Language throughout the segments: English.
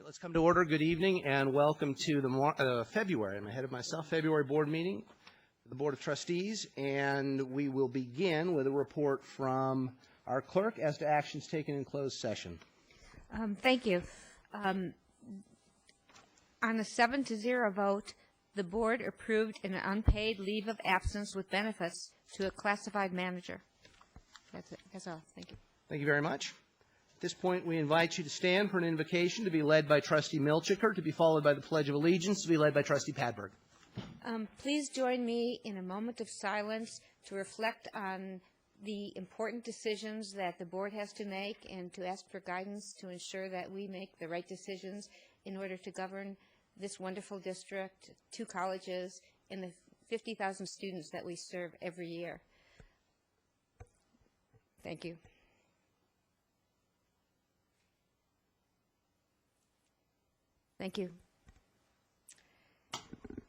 right, let's come to order. Good evening and welcome to the February, I'm ahead of myself, February board meeting, the Board of Trustees, and we will begin with a report from our clerk as to actions taken in closed session. Thank you. On a 7-0 vote, the board approved an unpaid leave of absence with benefits to a classified manager. That's it. That's all. Thank you. Thank you very much. At this point, we invite you to stand for an invocation to be led by Trustee Milchiker, to be followed by the Pledge of Allegiance, to be led by Trustee Padberg. Please join me in a moment of silence to reflect on the important decisions that the board has to make and to ask for guidance to ensure that we make the right decisions in order to govern this wonderful district, 2 colleges, and the 50,000 students that we serve every year. Thank you. Thank you.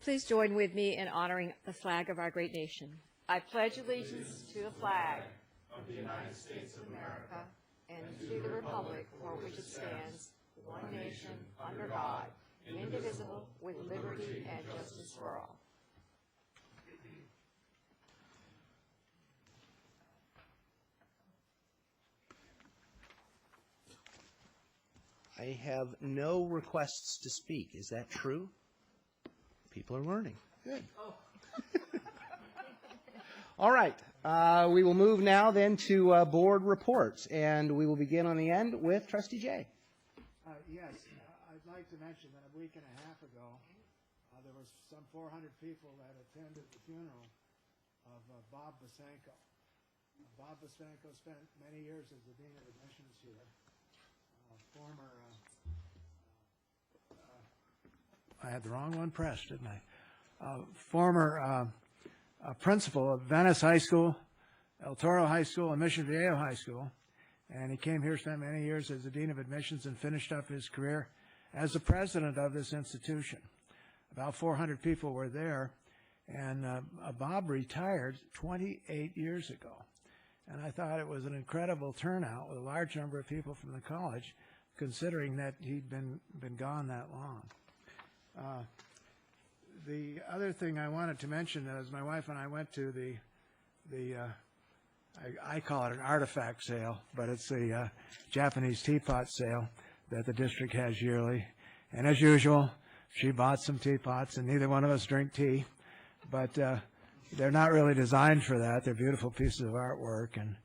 Please join with me in honoring the flag of our great nation. I pledge allegiance to the flag of the United States of America and to the republic for which it stands, one nation, under God, indivisible, with liberty and justice for all. I have no requests to speak. Is that true? People are learning. Good. Oh. All right. We will move now then to board reports, and we will begin on the end with Trustee Jay. Yes, I'd like to mention that a week and a half ago, there was some 400 people that attended the funeral of Bob Basenko. Bob Basenko spent many years as the Dean of Admissions here. I had the wrong one pressed, didn't I? Former principal of Venice High School, El Toro High School, and Mission Viejo High School. And he came here, spent many years as the Dean of Admissions, and finished up his career as the president of this institution. About 400 people were there, and Bob retired 28 years ago. And I thought it was an incredible turnout with a large number of people from the college, considering that he'd been gone that long. The other thing I wanted to mention is my wife and I went to I call it an artifact sale, but it's the Japanese teapot sale that the district has yearly. And as usual, she bought some teapots, and neither one of us drink tea, but they're not really designed for that. They're beautiful pieces of artwork, and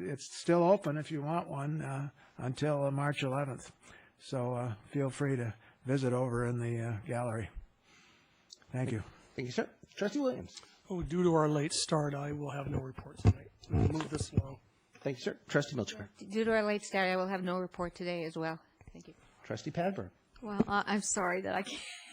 it's still open if you want one until March 11th. So feel free to visit over in the gallery. Thank you. Thank you, sir. Trustee Williams. Oh, due to our late start, I will have no report tonight. We'll move this along. Thank you, sir. Trustee Milchiker. Due to our late start, I will have no report today as well. Thank you. Trustee Padberg. Well, I'm sorry that I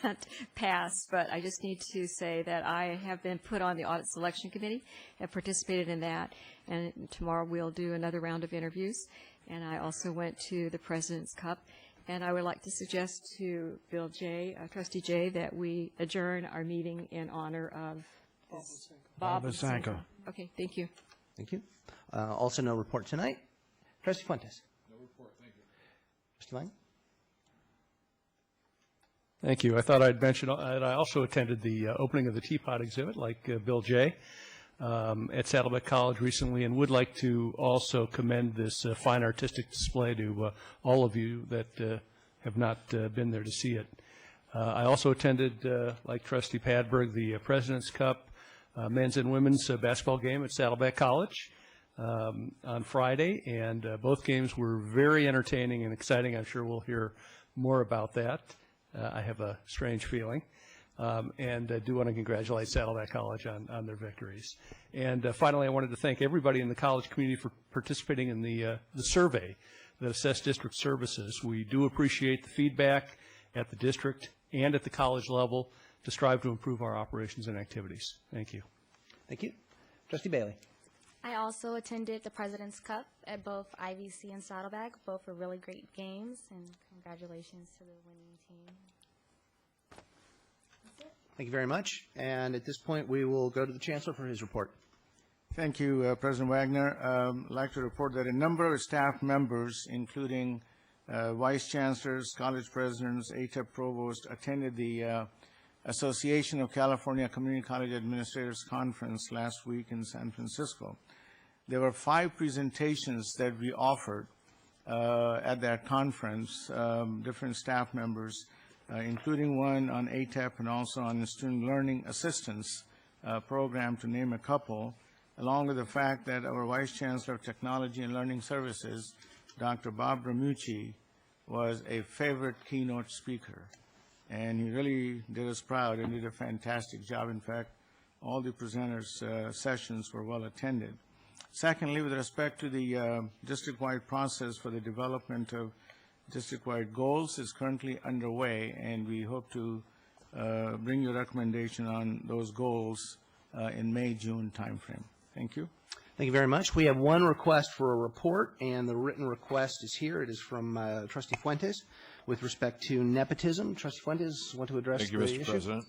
can't pass, but I just need to say that I have been put on the Audit Selection Committee. I've participated in that, and tomorrow we'll do another round of interviews. And I also went to the President's Cup, and I would like to suggest to Bill J., Trustee J., that we adjourn our meeting in honor of Bob Basenko. Okay, thank you. Thank you. Also no report tonight. Trustee Fuentes. No report, thank you. Trustee Lang. Thank you. I thought I'd mention that I also attended the opening of the teapot exhibit, like Bill J., at Saddleback College recently, and would like to also commend this fine artistic display to all of you that have not been there to see it. I also attended, like Trustee Padberg, the President's Cup men's and women's basketball game at Saddleback College on Friday, and both games were very entertaining and exciting. I'm sure we'll hear more about that. I have a strange feeling. And I do want to congratulate Saddleback College on their victories. And finally, I wanted to thank everybody in the college community for participating in the survey that assessed district services. We do appreciate the feedback at the district and at the college level to strive to improve our operations and activities. Thank you. Thank you. Trustee Bailey. I also attended the President's Cup at both IVC and Saddleback. Both were really great games, and congratulations to the winning team. Thank you very much. And at this point, we will go to the Chancellor for his report. Thank you, President Wagner. I'd like to report that a number of staff members, including vice chancellors, college presidents, ATEP provost attended the Association of California Community College Administrators Conference last week in San Francisco. There were 5 presentations that we offered at that conference, different staff members, including one on ATEP and also on the Student Learning Assistance program, to name a couple, along with the fact that our Vice Chancellor of Technology and Learning Services, Dr. Bob Ramucci, was a favorite keynote speaker. And he really did us proud and did a fantastic job. In fact, all the presenters' sessions were well attended. Secondly, with respect to the district-wide process for the development of district-wide goals is currently underway, and we hope to bring you a recommendation on those goals in May-June timeframe. Thank you. Thank you very much. We have one request for a report, and the written request is here. It is from Trustee Fuentes with respect to nepotism. Trustee Fuentes, want to address the issue? Thank you, Mr. President.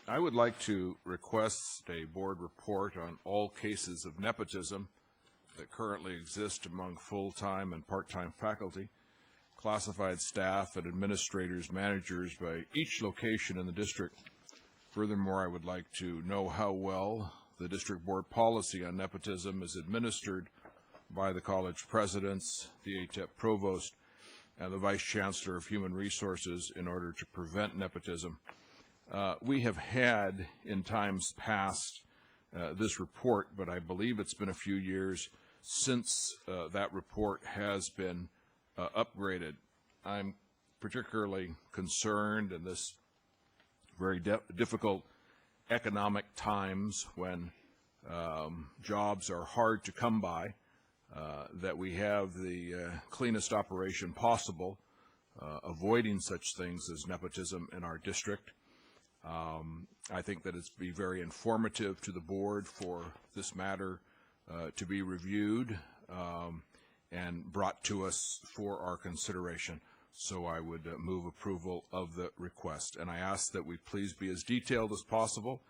I would like to request a board report on all cases of nepotism that currently exist among full-time and part-time faculty, classified staff, and administrators, managers by each location in the district. Furthermore, I would like to know how well the district board policy on nepotism is administered by the college presidents, the ATEP provost, and the vice chancellor of human resources in order to prevent nepotism. We have had in times past this report, but I believe it's been a few years since that report has been upgraded. I'm particularly concerned in this very difficult economic times when jobs are hard to come by, that we have the cleanest operation possible, avoiding such things as nepotism in our district. I think that it's be very informative to the board for this matter to be reviewed and brought to us for our consideration. So I would move approval of the request. And I ask that we please be as detailed as possible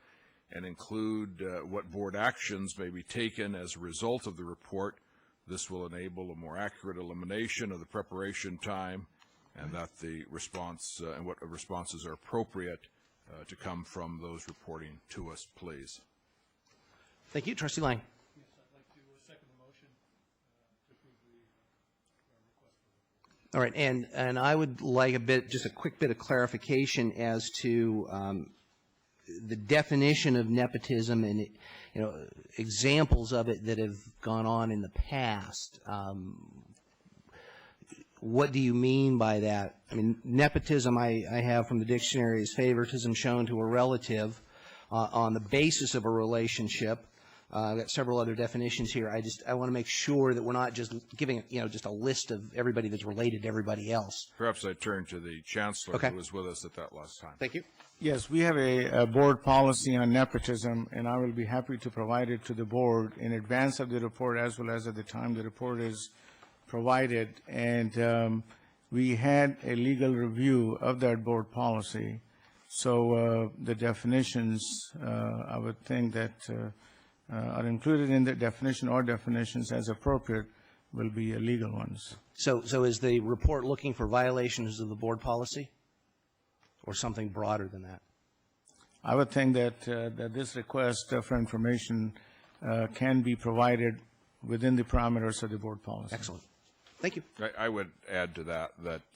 and include what board actions may be taken as a result of the report. This will enable a more accurate elimination of the preparation time, and that the response and what responses are appropriate to come from those reporting to us, please. Thank you. Trustee Lang. Yes, I'd like to second the motion to approve the request. All right, and I would like just a quick bit of clarification as to the definition of nepotism and, examples of it that have gone on in the past. What do you mean by that? I mean, nepotism I have from the dictionary is favoritism shown to a relative on the basis of a relationship. I've got several other definitions here. I want to make sure that we're not just giving, just a list of everybody that's related to everybody else. Perhaps I turn to the Chancellor who was with us at that last time. Thank you. Yes, we have a board policy on nepotism, and I will be happy to provide it to the board in advance of the report as well as at the time the report is provided. And we had a legal review of that board policy. So the definitions, I would think that are included in the definition or definitions as appropriate will be legal ones. So is the report looking for violations of the board policy or something broader than that? I would think that this request for information can be provided within the parameters of the board policy. Excellent. Thank you. I would add to that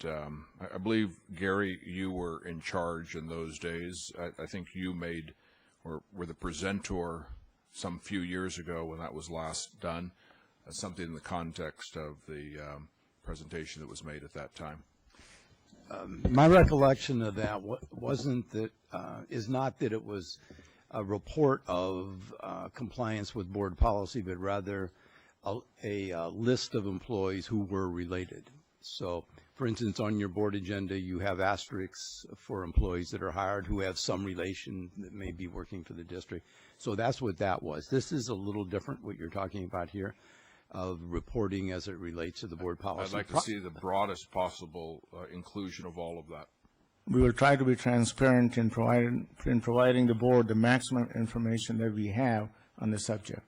I believe, Gary, you were in charge in those days. I think you were the presenter some few years ago when that was last done, something in the context of the presentation that was made at that time. My recollection of that is not that it was a report of compliance with board policy, but rather a list of employees who were related. So, for instance, on your board agenda, you have asterisks for employees that are hired who have some relation that may be working for the district. So that's what that was. This is a little different, what you're talking about here, of reporting as it relates to the board policy. I'd like to see the broadest possible inclusion of all of that. We will try to be transparent in providing the board the maximum information that we have on the subject.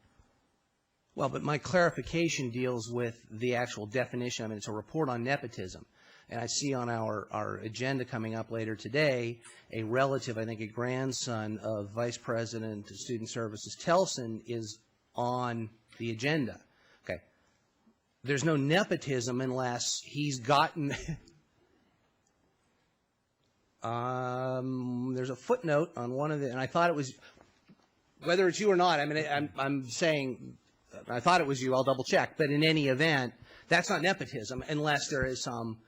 Well, but my clarification deals with the actual definition. I mean, it's a report on nepotism. And I see on our agenda coming up later today, a relative, I think a grandson of Vice President of Student Services Telson is on the agenda. Okay. There's no nepotism unless he's gotten there's a footnote on one of the, and I thought it was, whether it's you or not, I mean, I'm saying, I thought it was you, I'll double check, but in any event, that's not nepotism unless there is some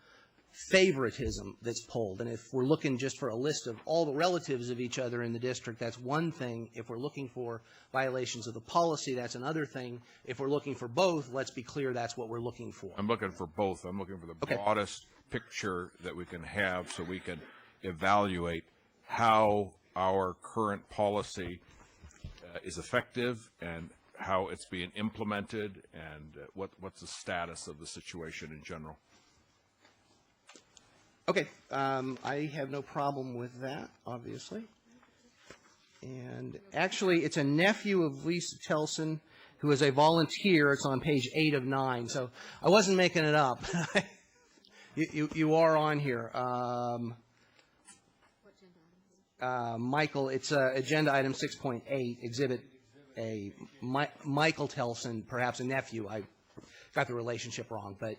favoritism that's pulled. And if we're looking just for a list of all the relatives of each other in the district, that's one thing. If we're looking for violations of the policy, that's another thing. If we're looking for both, let's be clear that's what we're looking for. I'm looking for both. I'm looking for the broadest picture that we can have so we can evaluate how our current policy is effective and how it's being implemented and what's the status of the situation in general. Okay, I have no problem with that, obviously. And actually, it's a nephew of Lisa Telson, who is a volunteer. It's on page 8 of 9, so I wasn't making it up. You are on here. Michael, it's agenda item 6.8, Exhibit A. Michael Telson, perhaps a nephew. I got the relationship wrong, but...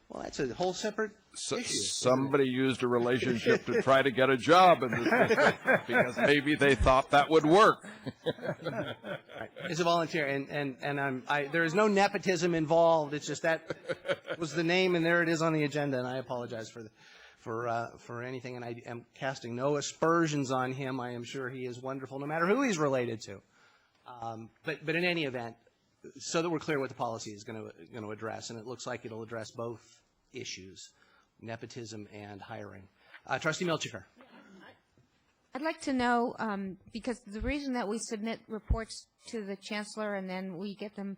Well, that's a whole separate issue. Somebody used a relationship to try to get a job in this district because maybe they thought that would work. Right. It's a volunteer, and there is no nepotism involved. It's just that was the name, and there it is on the agenda. And I apologize for anything, and I am casting no aspersions on him. I am sure he is wonderful, no matter who he's related to. But in any event, so that we're clear what the policy is going to address, and it looks like it'll address both issues, nepotism and hiring. Trustee Milchiker. I'd like to know, because the reason that we submit reports to the Chancellor and then we get them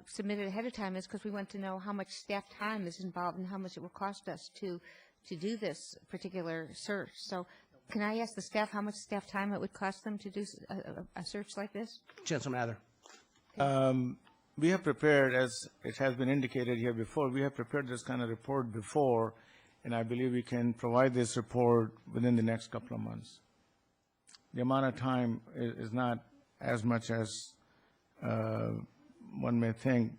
submitted ahead of time is because we want to know how much staff time is involved and how much it will cost us to do this particular search. So can I ask the staff how much staff time it would cost them to do a search like this? Chancellor Mather. We have prepared, as it has been indicated here before, we have prepared this kind of report before, and I believe we can provide this report within the next couple of months. The amount of time is not as much as one may think.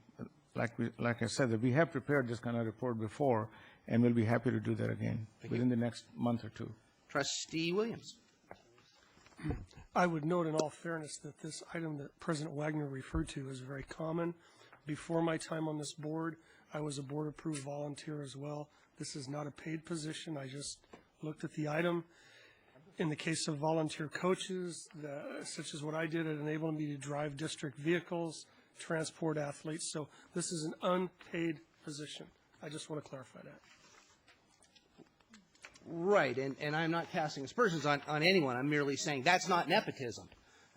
Like I said, that we have prepared this kind of report before, and we'll be happy to do that again within the next month or two. Trustee Williams. I would note in all fairness that this item that President Wagner referred to is very common. Before my time on this board, I was a board-approved volunteer as well. This is not a paid position. I just looked at the item. In the case of volunteer coaches, such as what I did, it enabled me to drive district vehicles, transport athletes. So this is an unpaid position. I just want to clarify that. Right, and I'm not casting aspersions on anyone. I'm merely saying that's not nepotism.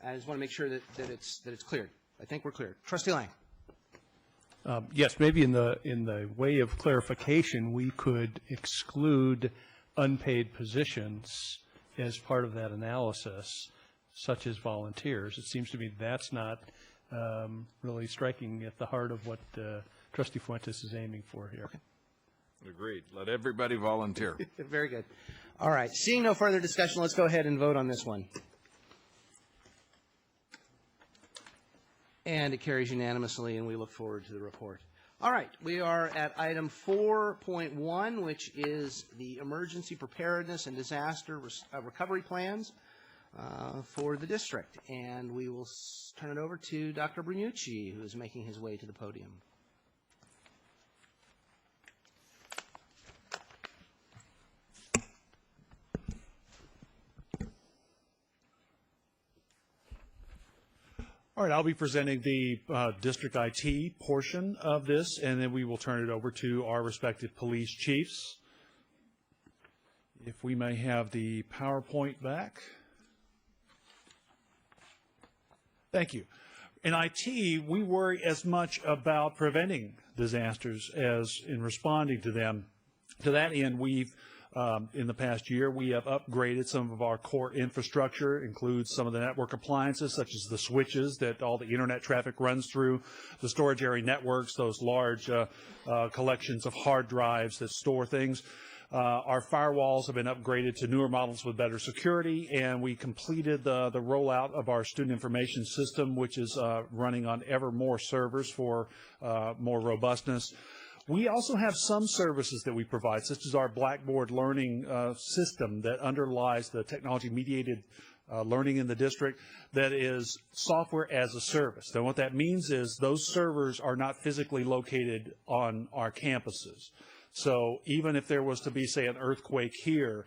I just want to make sure that it's cleared. I think we're clear. Trustee Lang. Yes, maybe in the way of clarification, we could exclude unpaid positions as part of that analysis, such as volunteers. It seems to me that's not really striking at the heart of what Trustee Fuentes is aiming for here. Okay. Agreed. Let everybody volunteer. Very good. All right. Seeing no further discussion, let's go ahead and vote on this one. And it carries unanimously, and we look forward to the report. All right. We are at item 4.1, which is the emergency preparedness and disaster recovery plans for the district. And we will turn it over to Dr. Brunucci, who is making his way to the podium. All right, I'll be presenting the district IT portion of this, and then we will turn it over to our respective police chiefs. If we may have the PowerPoint back. Thank you. In IT, we worry as much about preventing disasters as in responding to them. To that end, we've in the past year. We have upgraded some of our core infrastructure, includes some of the network appliances, such as the switches that all the internet traffic runs through, the storage area networks, those large collections of hard drives that store things. Our firewalls have been upgraded to newer models with better security, and we completed the rollout of our student information system, which is running on ever more servers for more robustness. We also have some services that we provide, such as our Blackboard learning system that underlies the technology-mediated learning in the district that is software as a service. Now, what that means is those servers are not physically located on our campuses. So even if there was to be, say, an earthquake here,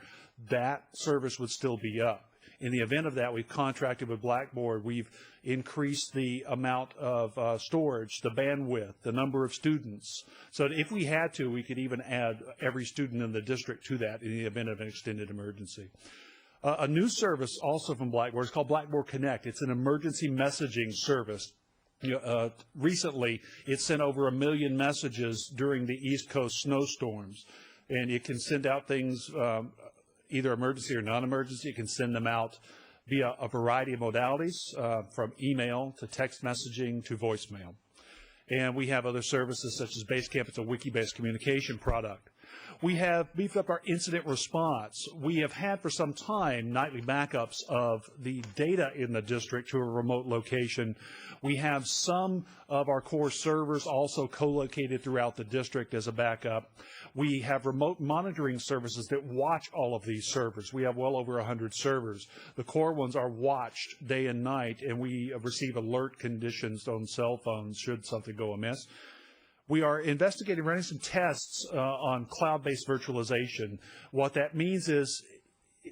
that service would still be up. In the event of that, we've contracted with Blackboard. We've increased the amount of storage, the bandwidth, the number of students. So that if we had to, we could even add every student in the district to that in the event of an extended emergency. A new service also from Blackboard is called Blackboard Connect. It's an emergency messaging service. Recently, it sent over 1 million messages during the East Coast snowstorms, and it can send out things either emergency or non-emergency. It can send them out via a variety of modalities, from email to text messaging to voicemail. And we have other services such as Basecamp. It's a wiki-based communication product. We have beefed up our incident response. We have had for some time nightly backups of the data in the district to a remote location. We have some of our core servers also co-located throughout the district as a backup. We have remote monitoring services that watch all of these servers. We have well over 100 servers. The core ones are watched day and night, and we receive alert conditions on cell phones should something go amiss. We are investigating running some tests on cloud-based virtualization. What that means is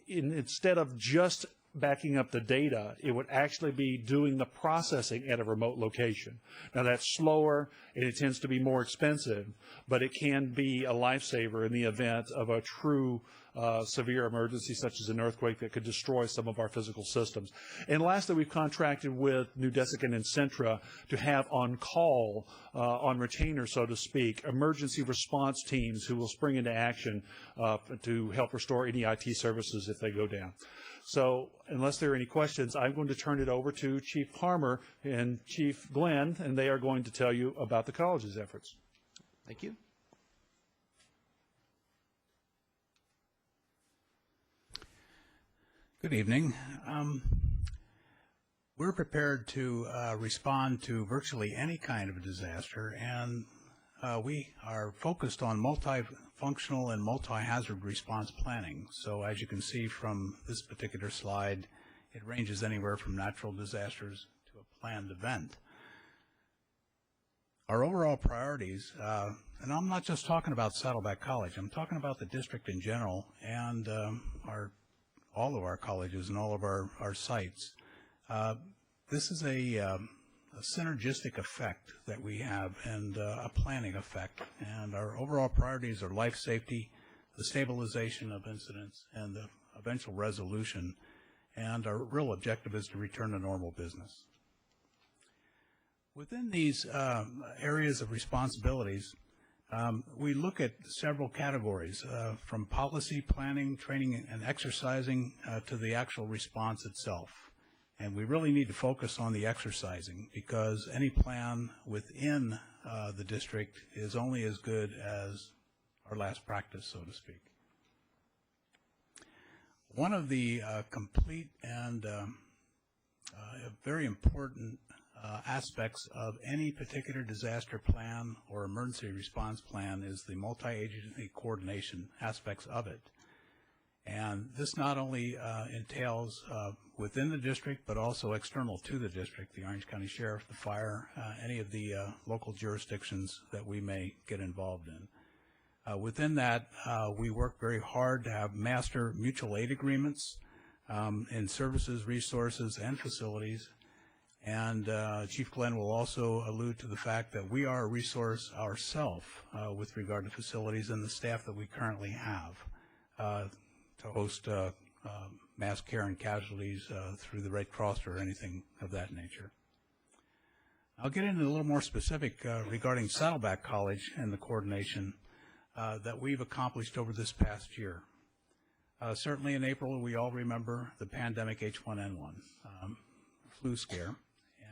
instead of just backing up the data, it would actually be doing the processing at a remote location. Now, that's slower, and it tends to be more expensive, but it can be a lifesaver in the event of a true severe emergency, such as an earthquake that could destroy some of our physical systems. And lastly, we've contracted with New Desiccant and Centra to have on call, on retainer, so to speak, emergency response teams who will spring into action to help restore any IT services if they go down. So unless there are any questions, I'm going to turn it over to Chief Palmer and Chief Glenn, and they are going to tell you about the college's efforts. Thank you. Good evening. We're prepared to respond to virtually any kind of a disaster, and we are focused on multifunctional and multi-hazard response planning. So as you can see from this particular slide, it ranges anywhere from natural disasters to a planned event. Our overall priorities, and I'm not just talking about Saddleback College, I'm talking about the district in general and all of our colleges and all of our sites. This is a synergistic effect that we have and a planning effect. And our overall priorities are life safety, the stabilization of incidents, and the eventual resolution. And our real objective is to return to normal business. Within these areas of responsibilities, we look at several categories, from policy, planning, training, and exercising to the actual response itself. And we really need to focus on the exercising, because any plan within the district is only as good as our last practice, so to speak. One of the complete and very important aspects of any particular disaster plan or emergency response plan is the multi-agency coordination aspects of it. And this not only entails within the district, but also external to the district, the Orange County Sheriff, the fire, any of the local jurisdictions that we may get involved in. Within that, we work very hard to have master mutual aid agreements in services, resources, and facilities. And Chief Glenn will also allude to the fact that we are a resource ourselves with regard to facilities and the staff that we currently have to host mass care and casualties through the Red Cross or anything of that nature. I'll get into a little more specific regarding Saddleback College and the coordination that we've accomplished over this past year. Certainly in April, we all remember the pandemic H1N1 flu scare.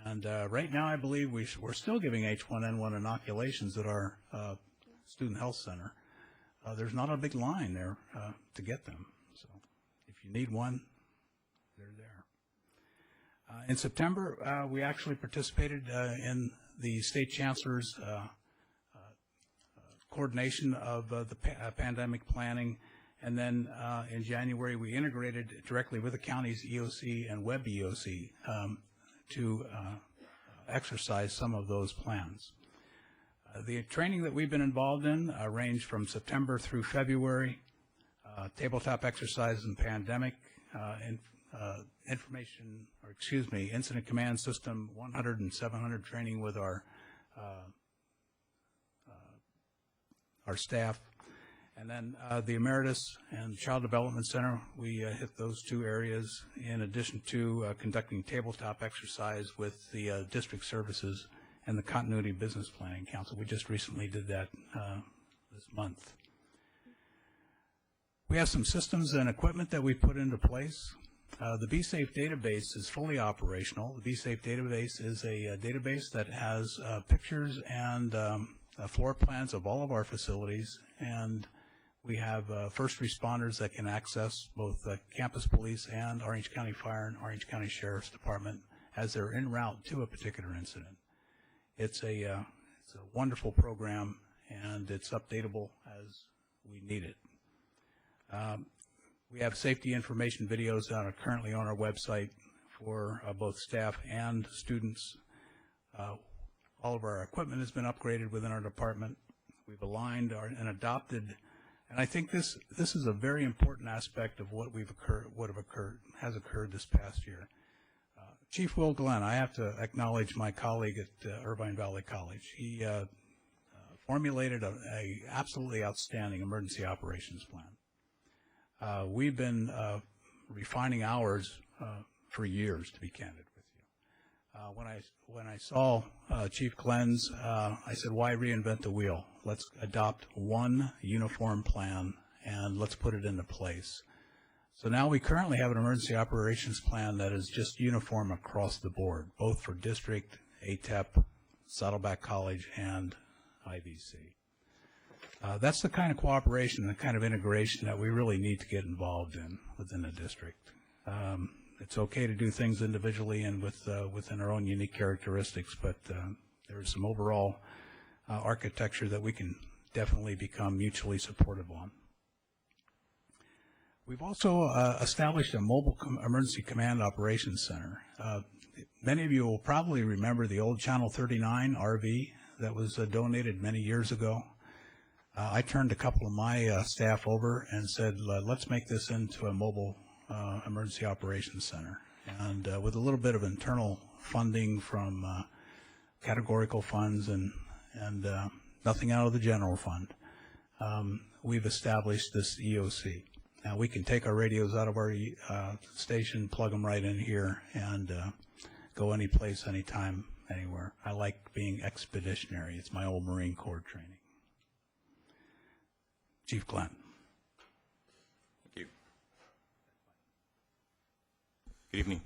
And right now, I believe we're still giving H1N1 inoculations at our Student Health Center. There's not a big line there to get them. So if you need one, they're there. In September, we actually participated in the State Chancellor's coordination of the pandemic planning. And then in January, we integrated directly with the county's EOC and Web EOC to exercise some of those plans. The training that we've been involved in ranged from September through February, tabletop exercise in pandemic, incident command system 100 and 700 training with our staff. And then the Emeritus and Child Development Center, we hit those two areas in addition to conducting tabletop exercise with the district services and the Continuity Business Planning Council. We just recently did that this month. We have some systems and equipment that we put into place. The BSafe database is fully operational. The BSafe database is a database that has pictures and floor plans of all of our facilities, and we have first responders that can access both campus police and Orange County Fire and Orange County Sheriff's Department as they're en route to a particular incident. It's a wonderful program, and it's updatable as we need it. We have safety information videos that are currently on our website for both staff and students. All of our equipment has been upgraded within our department. We've aligned and adopted. And I think this is a very important aspect of what has occurred this past year. Chief Will Glenn, I have to acknowledge my colleague at Irvine Valley College. He formulated a absolutely outstanding emergency operations plan. We've been refining ours for years, to be candid with you. When I saw Chief Glenn's, I said, why reinvent the wheel? Let's adopt one uniform plan and let's put it into place. So now we currently have an emergency operations plan that is just uniform across the board, both for district, ATEP, Saddleback College, and IVC. That's the kind of cooperation and the kind of integration that we really need to get involved in within the district. It's okay to do things individually and within our own unique characteristics, but there is some overall architecture that we can definitely become mutually supportive on. We've also established a mobile emergency command operations center. Many of you will probably remember the old Channel 39 RV that was donated many years ago. I turned a couple of my staff over and said, let's make this into a mobile emergency operations center. And with a little bit of internal funding from categorical funds and nothing out of the general fund, we've established this EOC. Now we can take our radios out of our station, plug them right in here, and go any place, anytime, anywhere. I like being expeditionary. It's my old Marine Corps training. Chief Glenn. Thank you. Good evening.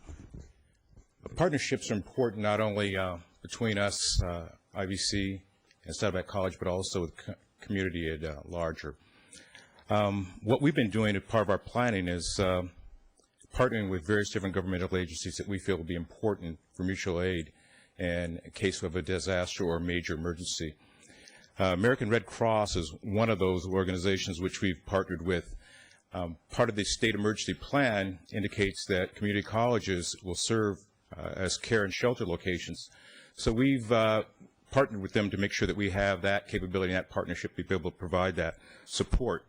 Partnerships are important not only between us, IVC, and Saddleback College, but also with the community at larger. What we've been doing as part of our planning is partnering with various different governmental agencies that we feel will be important for mutual aid in case of a disaster or major emergency. American Red Cross is one of those organizations which we've partnered with. Part of the state emergency plan indicates that community colleges will serve as care and shelter locations. So we've partnered with them to make sure that we have that capability and that partnership to be able to provide that support.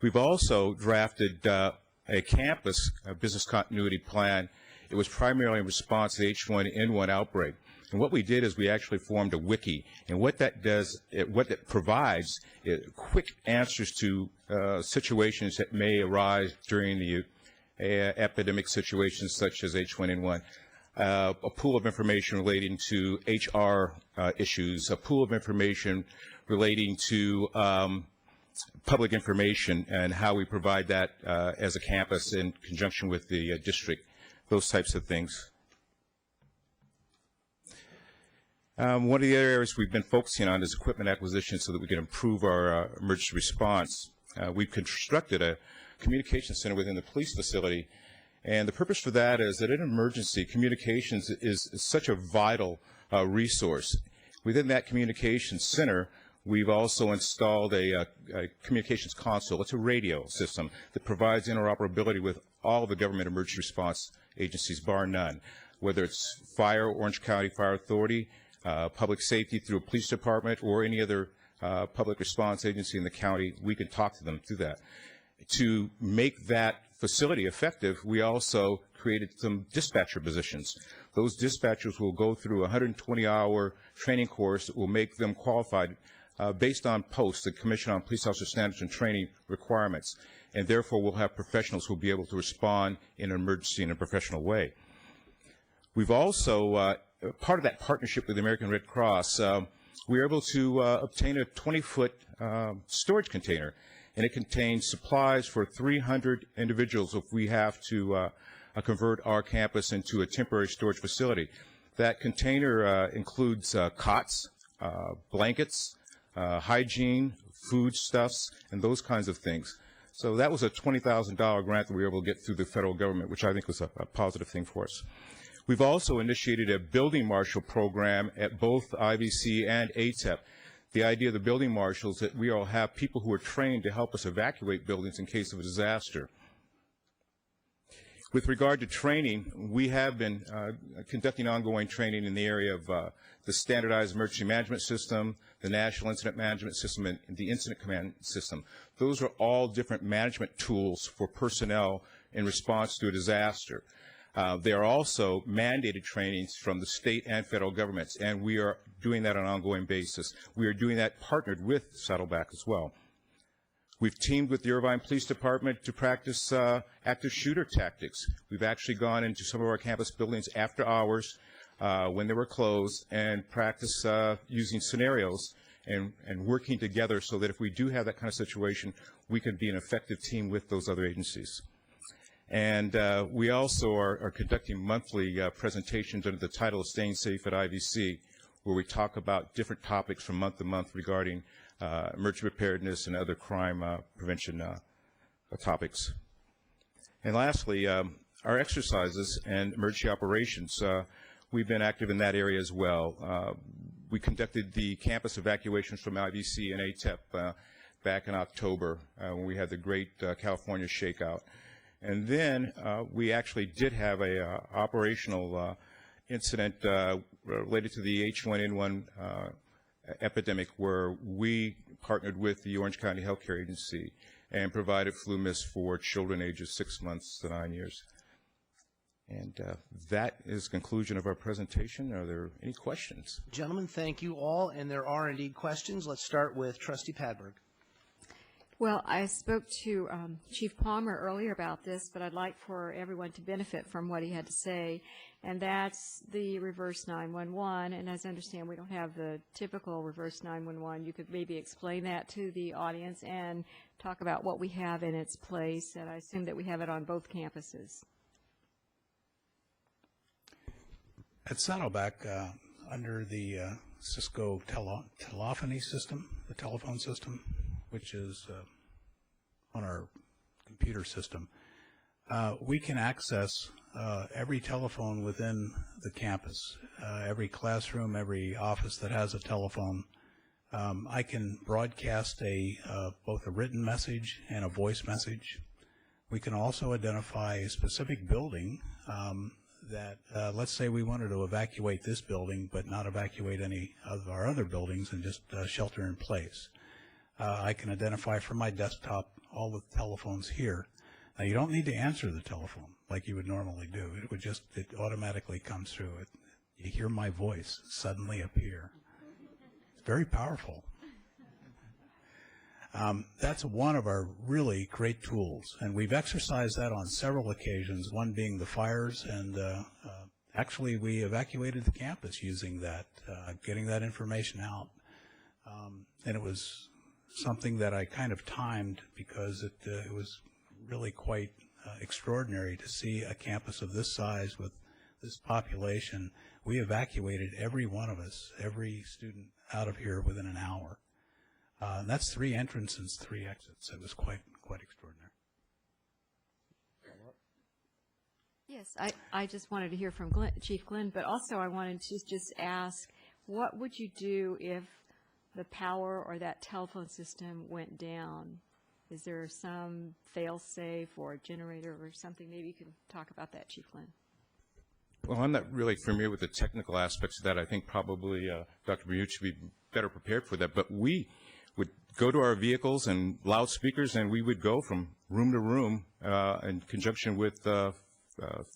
We've also drafted a campus business continuity plan. It was primarily in response to the H1N1 outbreak. And what we did is we actually formed a wiki. And what that does, what it provides, is quick answers to situations that may arise during the epidemic situations such as H1N1. A pool of information relating to HR issues, a pool of information relating to public information and how we provide that as a campus in conjunction with the district, those types of things. One of the other areas we've been focusing on is equipment acquisition so that we can improve our emergency response. We've constructed a communication center within the police facility, and the purpose for that is that in an emergency, communications is such a vital resource. Within that communications center, we've also installed a communications console. It's a radio system that provides interoperability with all the government emergency response agencies, bar none, whether it's fire, Orange County Fire Authority, public safety through a police department, or any other public response agency in the county. We can talk to them through that. To make that facility effective, we also created some dispatcher positions. Those dispatchers will go through a 120-hour training course that will make them qualified based on posts, the Commission on Police Officer Standards and Training requirements, and therefore we'll have professionals who will be able to respond in an emergency in a professional way. We've also, part of that partnership with the American Red Cross, we were able to obtain a 20-foot storage container, and it contains supplies for 300 individuals if we have to convert our campus into a temporary storage facility. That container includes cots, blankets, hygiene, foodstuffs, and those kinds of things. So that was a $20,000 grant that we were able to get through the federal government, which I think was a positive thing for us. We've also initiated a building marshal program at both IVC and ATEP. The idea of the building marshals is that we all have people who are trained to help us evacuate buildings in case of a disaster. With regard to training, we have been conducting ongoing training in the area of the Standardized Emergency Management System, the National Incident Management System, and the Incident Command System. Those are all different management tools for personnel in response to a disaster. They are also mandated trainings from the state and federal governments, and we are doing that on an ongoing basis. We are doing that partnered with Saddleback as well. We've teamed with the Irvine Police Department to practice active shooter tactics. We've actually gone into some of our campus buildings after hours when they were closed and practice using scenarios and working together so that if we do have that kind of situation, we can be an effective team with those other agencies. And we also are conducting monthly presentations under the title of Staying Safe at IVC, where we talk about different topics from month to month regarding emergency preparedness and other crime prevention topics. And lastly, our exercises and emergency operations, we've been active in that area as well. We conducted the campus evacuations from IVC and ATEP back in October when we had the great California shakeout. And then we actually did have a operational incident related to the H1N1 epidemic where we partnered with the Orange County Healthcare Agency and provided flu mist for children ages 6 months to 9 years. And that is the conclusion of our presentation. Are there any questions? Gentlemen, thank you all, and there are indeed questions. Let's start with Trustee Padberg. Well, I spoke to Chief Palmer earlier about this, but I'd like for everyone to benefit from what he had to say, and that's the reverse 911. And as I understand, we don't have the typical reverse 911. You could maybe explain that to the audience and talk about what we have in its place, and I assume that we have it on both campuses. At Saddleback, under the Cisco telephony system, the telephone system, which is on our computer system, we can access every telephone within the campus, every classroom, every office that has a telephone. I can broadcast both a written message and a voice message. We can also identify a specific building that, let's say we wanted to evacuate this building but not evacuate any of our other buildings and just shelter in place. I can identify from my desktop all the telephones here. Now, you don't need to answer the telephone like you would normally do. It automatically comes through. You hear my voice suddenly appear. It's very powerful. That's one of our really great tools, and we've exercised that on several occasions, one being the fires, and actually we evacuated the campus using that, getting that information out. And it was something that I kind of timed because it was really quite extraordinary to see a campus of this size with this population. We evacuated every one of us, every student out of here within an hour. That's 3 entrances, 3 exits. It was quite extraordinary. Yes, I just wanted to hear from Chief Glenn, but also I wanted to just ask, what would you do if the power or that telephone system went down? Is there some fail-safe or a generator or something? Maybe you can talk about that, Chief Glenn. Well, I'm not really familiar with the technical aspects of that. I think probably Dr. Bermucci should be better prepared for that. But we would go to our vehicles and loudspeakers, and we would go from room to room in conjunction with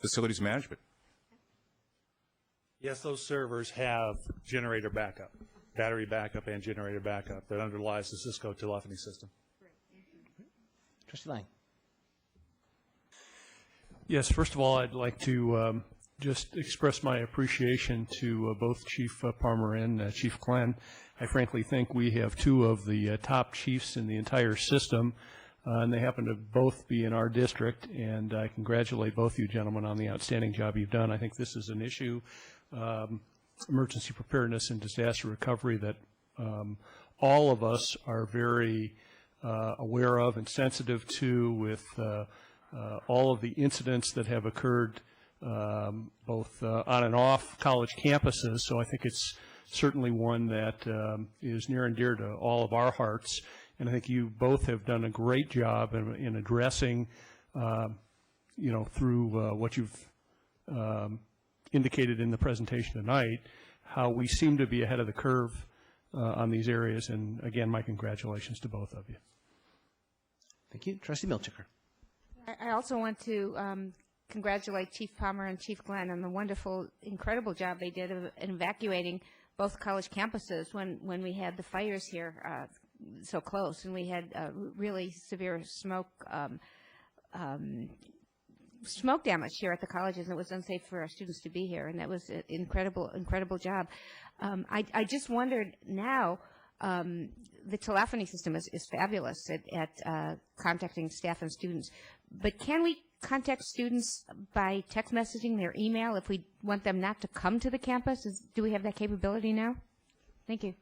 facilities management. Yes, those servers have generator backup, battery backup and generator backup that underlies the Cisco telephony system. Trustee Lang. Yes, first of all, I'd like to just express my appreciation to both Chief Palmer and Chief Glenn. I frankly think we have 2 of the top chiefs in the entire system, and they happen to both be in our district, and I congratulate both you gentlemen on the outstanding job you've done. I think this is an issue, emergency preparedness and disaster recovery, that all of us are very aware of and sensitive to, with all of the incidents that have occurred both on and off college campuses. So I think it's certainly one that is near and dear to all of our hearts. And I think you both have done a great job in addressing, through what you've indicated in the presentation tonight, how we seem to be ahead of the curve on these areas. And again, my congratulations to both of you. Thank you. Trustee Milchiker. I also want to congratulate Chief Palmer and Chief Glenn on the wonderful, incredible job they did of evacuating both college campuses when we had the fires here so close, and we had really severe smoke damage here at the colleges, and it was unsafe for our students to be here, and that was an incredible job. I just wondered now, the telephony system is fabulous at contacting staff and students, but can we contact students by text messaging their email if we want them not to come to the campus? Do we have that capability now? Thank you.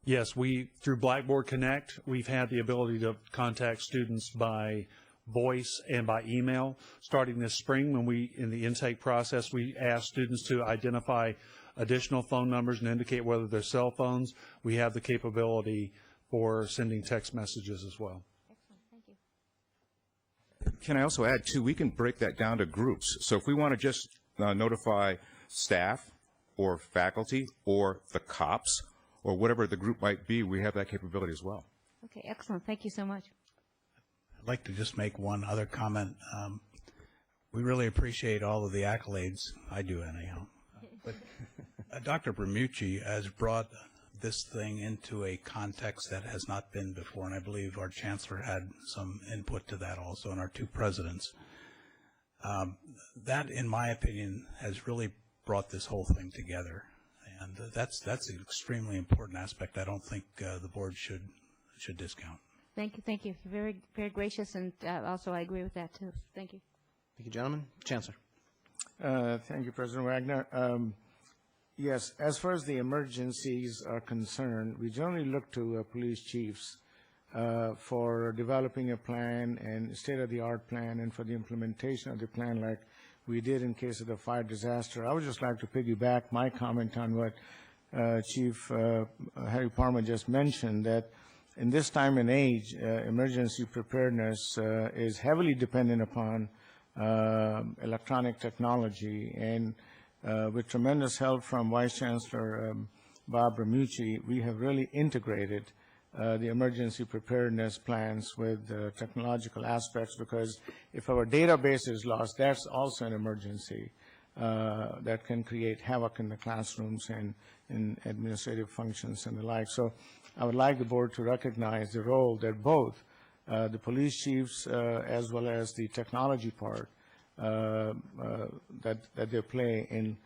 Yes, through Blackboard Connect, we've had the ability to contact students by voice and by email. Starting this spring, in the intake process, we ask students to identify additional phone numbers and indicate whether they're cell phones. We have the capability for sending text messages as well. Excellent. Thank you. Can I also add, too, we can break that down to groups. So if we want to just notify staff or faculty or the cops or whatever the group might be, we have that capability as well. Okay, excellent. Thank you so much. I'd like to just make one other comment. We really appreciate all of the accolades. I do anyhow. But Dr. Bermucci has brought this thing into a context that has not been before, and I believe our Chancellor had some input to that also, and our 2 presidents. That, in my opinion, has really brought this whole thing together, and that's an extremely important aspect I don't think the board should discount. Thank you. Thank you. You're very gracious, and also I agree with that too. Thank you. Thank you, gentlemen. Chancellor. Thank you, President Wagner. Yes, as far as the emergencies are concerned, we generally look to police chiefs for developing a plan and state-of-the-art plan, and for the implementation of the plan like we did in case of the fire disaster. I would just like to piggyback my comment on what Chief Harry Palmer just mentioned, that in this time and age, emergency preparedness is heavily dependent upon electronic technology, and with tremendous help from Vice Chancellor Bob Bermucci, we have really integrated the emergency preparedness plans with technological aspects, because if our database is lost, that's also an emergency that can create havoc in the classrooms and in administrative functions and the like. So I would like the board to recognize the role that both the police chiefs as well as the technology part that they play in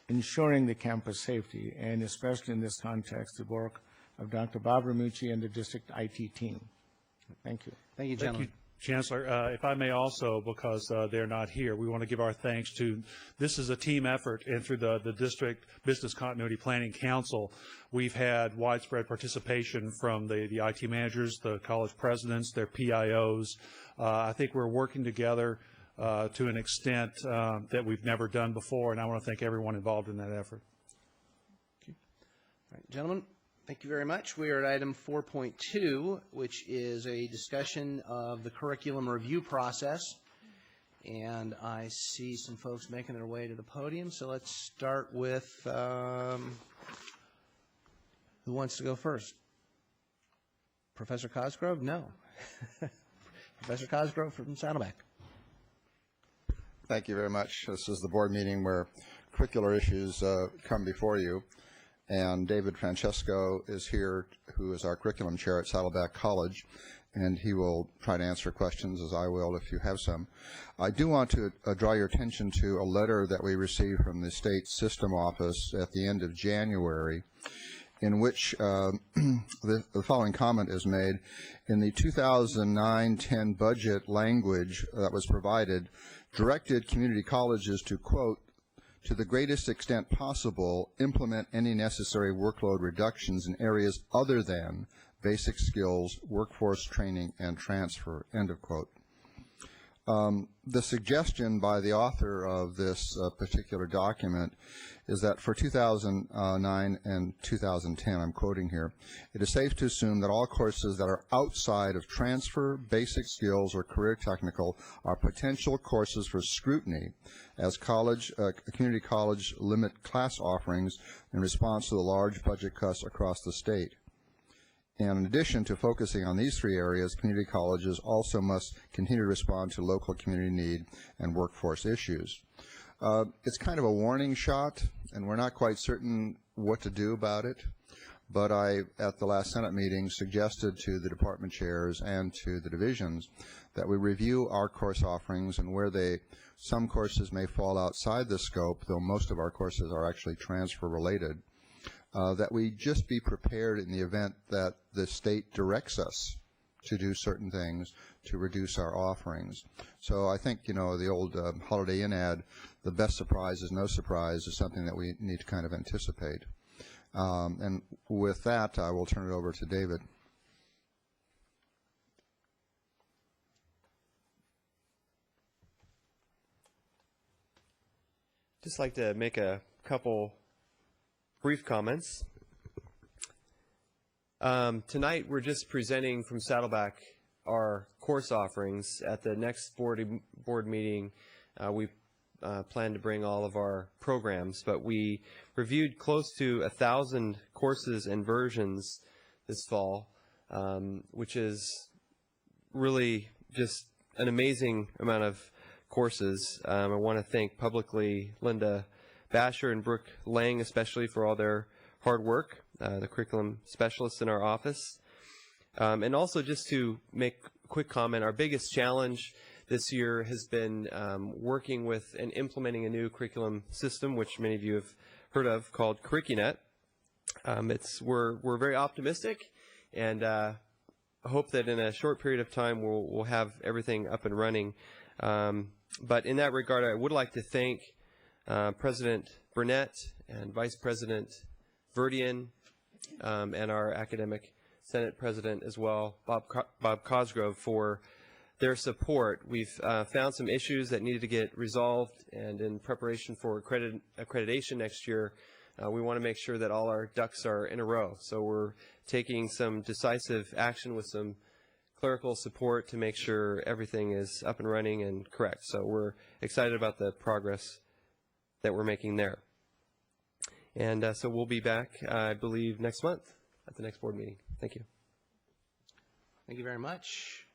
ensuring the campus safety, and especially in this context, the work of Dr. Bob Ramucci and the district IT team. Thank you. Thank you, gentlemen. Thank you, Chancellor. If I may also, because they're not here, we want to give our thanks to, this is a team effort, and through the District Business Continuity Planning Council, we've had widespread participation from the IT managers, the college presidents, their PIOs. I think we're working together to an extent that we've never done before, and I want to thank everyone involved in that effort. All right, gentlemen. Thank you very much. We are at item 4.2, which is a discussion of the curriculum review process. And I see some folks making their way to the podium. So let's start with who wants to go first? Professor Cosgrove? No. Professor Cosgrove from Saddleback. Thank you very much. This is the board meeting where curricular issues come before you. And David Francesco is here, who is our curriculum chair at Saddleback College, and he will try to answer questions, as I will, if you have some. I do want to draw your attention to a letter that we received from the State System Office at the end of January, in which the following comment is made. In the 2009-10 budget language that was provided, directed community colleges to, quote, to the greatest extent possible, implement any necessary workload reductions in areas other than basic skills, workforce training, and transfer, end of quote. The suggestion by the author of this particular document is that for 2009 and 2010, I'm quoting here, it is safe to assume that all courses that are outside of transfer, basic skills, or career technical are potential courses for scrutiny as community college limit class offerings in response to the large budget cuts across the state. And in addition to focusing on these three areas, community colleges also must continue to respond to local community need and workforce issues. It's kind of a warning shot, and we're not quite certain what to do about it. But I, at the last Senate meeting, suggested to the department chairs and to the divisions that we review our course offerings and where some courses may fall outside the scope, though most of our courses are actually transfer related. That we just be prepared in the event that the state directs us to do certain things to reduce our offerings. So I think, you know, the old Holiday Inn ad, the best surprise is no surprise, is something that we need to kind of anticipate. And with that, I will turn it over to David. Just like to make a couple brief comments. Tonight we're just presenting from Saddleback our course offerings. At the next board meeting we plan to bring all of our programs, but we reviewed close to 1,000 courses and versions this fall, which is really just an amazing amount of courses. I want to thank publicly Linda Basher and Brooke Lang especially for all their hard work, the curriculum specialists in our office. And also just to make a quick comment, our biggest challenge this year has been working with and implementing a new curriculum system, which many of you have heard of, called CurricuNet. We're very optimistic, and hope that in a short period of time we'll have everything up and running. But in that regard, I would like to thank President Burnett and Vice President Verdian and our Academic Senate President as well, Bob Cosgrove, for their support. We've found some issues that needed to get resolved, and in preparation for accreditation next year, we want to make sure that all our ducks are in a row. So we're taking some decisive action with some clerical support to make sure everything is up and running and correct. So we're excited about the progress that we're making there. And so we'll be back, I believe, next month at the next board meeting. Thank you. Thank you very much.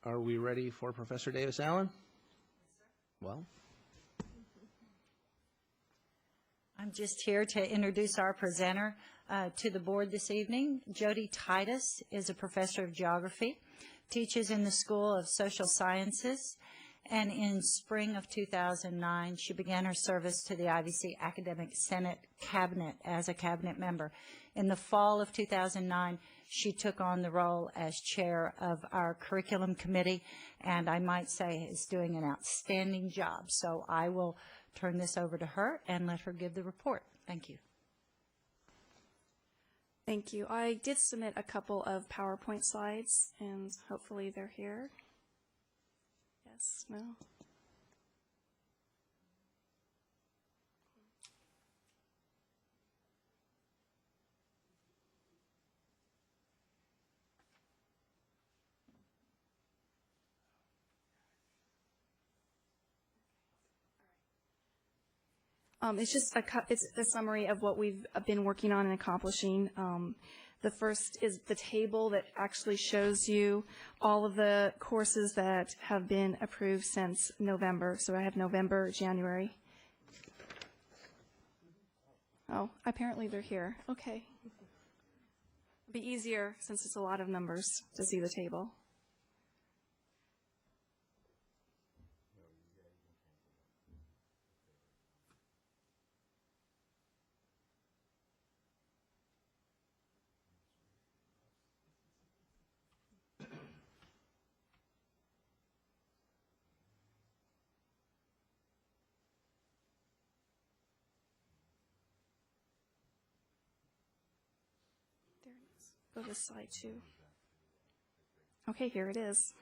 Are we ready for Professor Davis Allen? Well, I'm just here to introduce our presenter to the board this evening. Jody Titus is a professor of geography, teaches in the School of Social Sciences, And in spring of 2009, she began her service to the IVC Academic Senate Cabinet as a cabinet member. In the fall of 2009, she took on the role as chair of our curriculum committee, and I might say is doing an outstanding job. So I will turn this over to her and let her give the report. Thank you. Thank you. I did submit a couple of PowerPoint slides, and hopefully they're here. Yes, no. It's just it's a summary of what we've been working on and accomplishing. The first is the table that actually shows you all of the courses that have been approved since November. So I have November, January. Oh, apparently they're here. Okay. It'll be easier since it's a lot of numbers to see the table. Go to slide 2. Okay, here it is.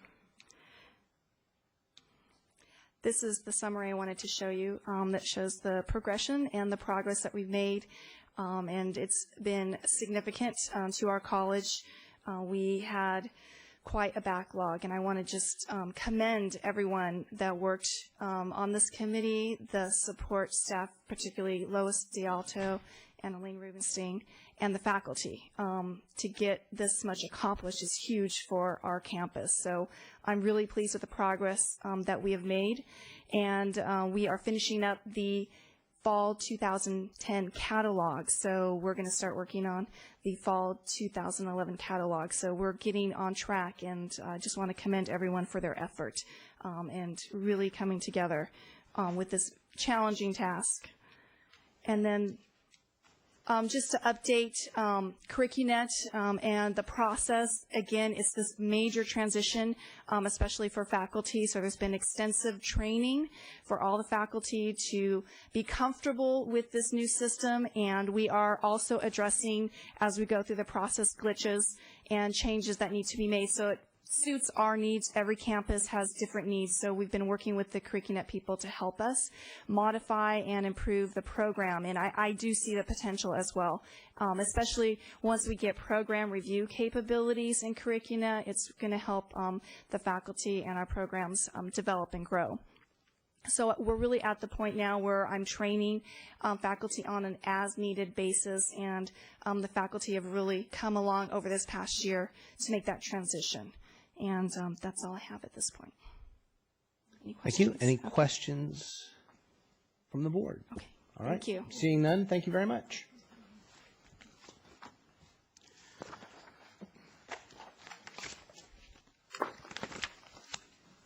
This is the summary I wanted to show you that shows the progression and the progress that we've made, and it's been significant to our college. We had quite a backlog, and I want to just commend everyone that worked on this committee, the support staff, particularly Lois D'Alto and Elaine Rubenstein, and the faculty. To get this much accomplished is huge for our campus. So I'm really pleased with the progress that we have made. And we are finishing up the fall 2010 catalog. So we're going to start working on the fall 2011 catalog. So we're getting on track, and I just want to commend everyone for their effort and really coming together with this challenging task. And then just to update CurricuNet and the process, again, it's this major transition, especially for faculty. So there's been extensive training for all the faculty to be comfortable with this new system, and we are also addressing, as we go through the process, glitches and changes that need to be made. So it suits our needs. Every campus has different needs, so we've been working with the CurricuNet people to help us modify and improve the program, and I do see the potential as well, especially once we get program review capabilities in CurricuNet. It's going to help the faculty and our programs develop and grow. So we're really at the point now where I'm training faculty on an as-needed basis, and the faculty have really come along over this past year to make that transition. And that's all I have at this point. Any questions? Thank you. Any questions from the board? Okay. All right. Thank you. Seeing none, thank you very much.